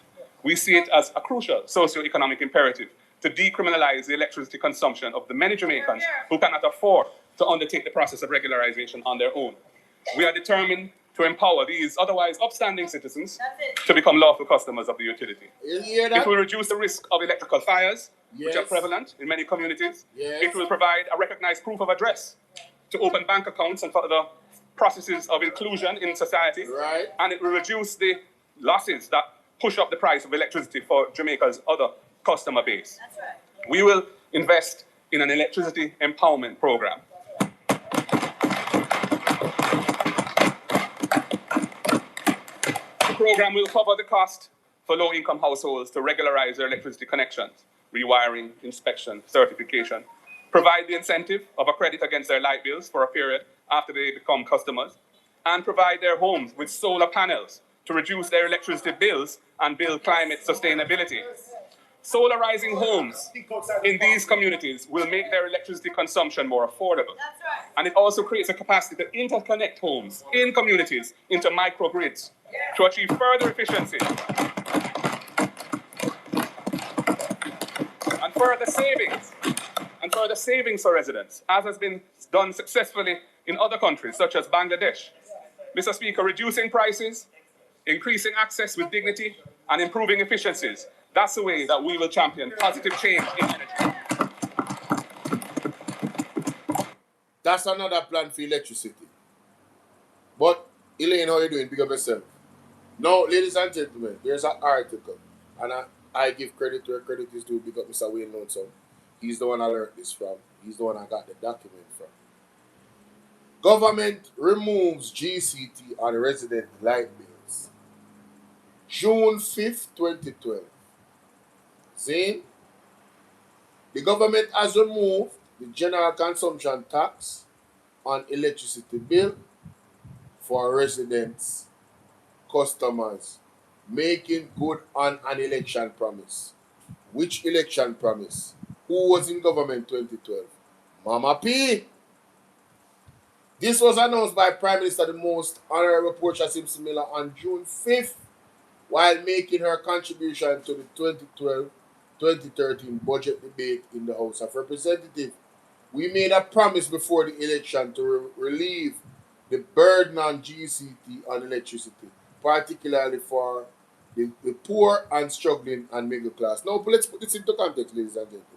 We see it as a crucial socio-economic imperative to decriminalize the electricity consumption of the many Jamaicans who cannot afford to undertake the process of regularization on their own. We are determined to empower these otherwise upstanding citizens to become lawful customers of the utility. You hear that? It will reduce the risk of electrical fires, which are Yes. prevalent in many communities. Yes. It will provide a recognized proof of address to open bank accounts and for other processes of inclusion in society. Right. And it will reduce the losses that push up the price of electricity for Jamaica's other customer base. That's right. We will invest in an electricity empowerment program. The program will cover the cost for low-income households to regularize their electricity connections, rewiring, inspection, certification, provide the incentive of a credit against their light bills for a period after they become customers, and provide their homes with solar panels to reduce their electricity bills and build climate sustainability. Solarizing homes in these communities will make their electricity consumption more affordable. That's right. And it also creates a capacity to interconnect homes in communities into microgrids to achieve further efficiency and further savings for residents, as has been done successfully in other countries such as Bangladesh. Mr. Speaker, reducing prices, increasing access with dignity, and improving efficiencies. That's the way that we will champion positive change in energy. That's another plan for electricity. But, Elaine, how are you doing? Pick up yourself. Now, ladies and gentlemen, there's an article. And I give credit to where credit is due. Pick up Mr. Wayne Lonesome. He's the one I learned this from. He's the one I got the document from. Government removes GCT on resident light bills. June 5th, 2012. See? The government has removed the general consumption tax on electricity bill for residents, customers, making good on an election promise. Which election promise? Who was in government 2012? Mama P. This was announced by Prime Minister the Most Honorable Portia Simpson Miller on June 5th while making her contribution to the 2012-2013 budget debate in the House of Representatives. We made a promise before the election to relieve the burden on GCT on electricity, particularly for the poor and struggling and middle class. Now, let's put this into context, ladies and gentlemen.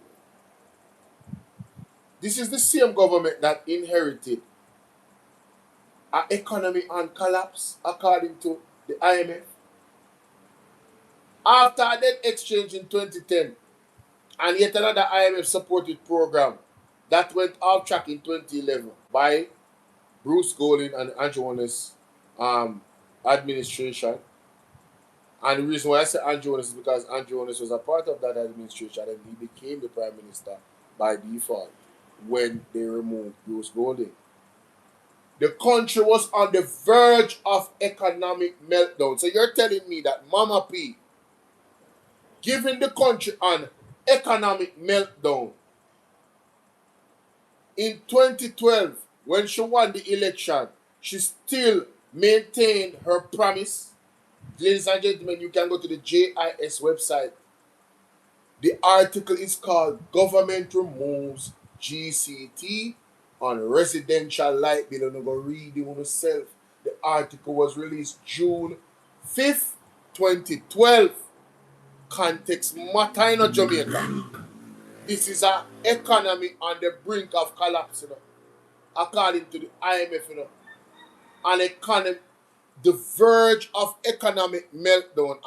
This is the same government that inherited an economy on collapse, according to the IMF. After a debt exchange in 2010, and yet another IMF-supported program that went off track in 2011 by Bruce Golding and Andrew Holness administration. And the reason why I say Andrew Holness is because Andrew Holness was a part of that administration and he became the Prime Minister by default when they removed Bruce Golding. The country was on the verge of economic meltdown. So you're telling me that Mama P, giving the country an economic meltdown, in 2012, when she won the election, she still maintained her promise. Ladies and gentlemen, you can go to the JIS website. The article is called Government Removes GCT on Residential Light Bill. I'm going to read it yourself. The article was released June 5th, 2012. Context matter in Jamaica. This is an economy on the brink of collapse, according to the IMF, an economy, the verge of economic meltdown.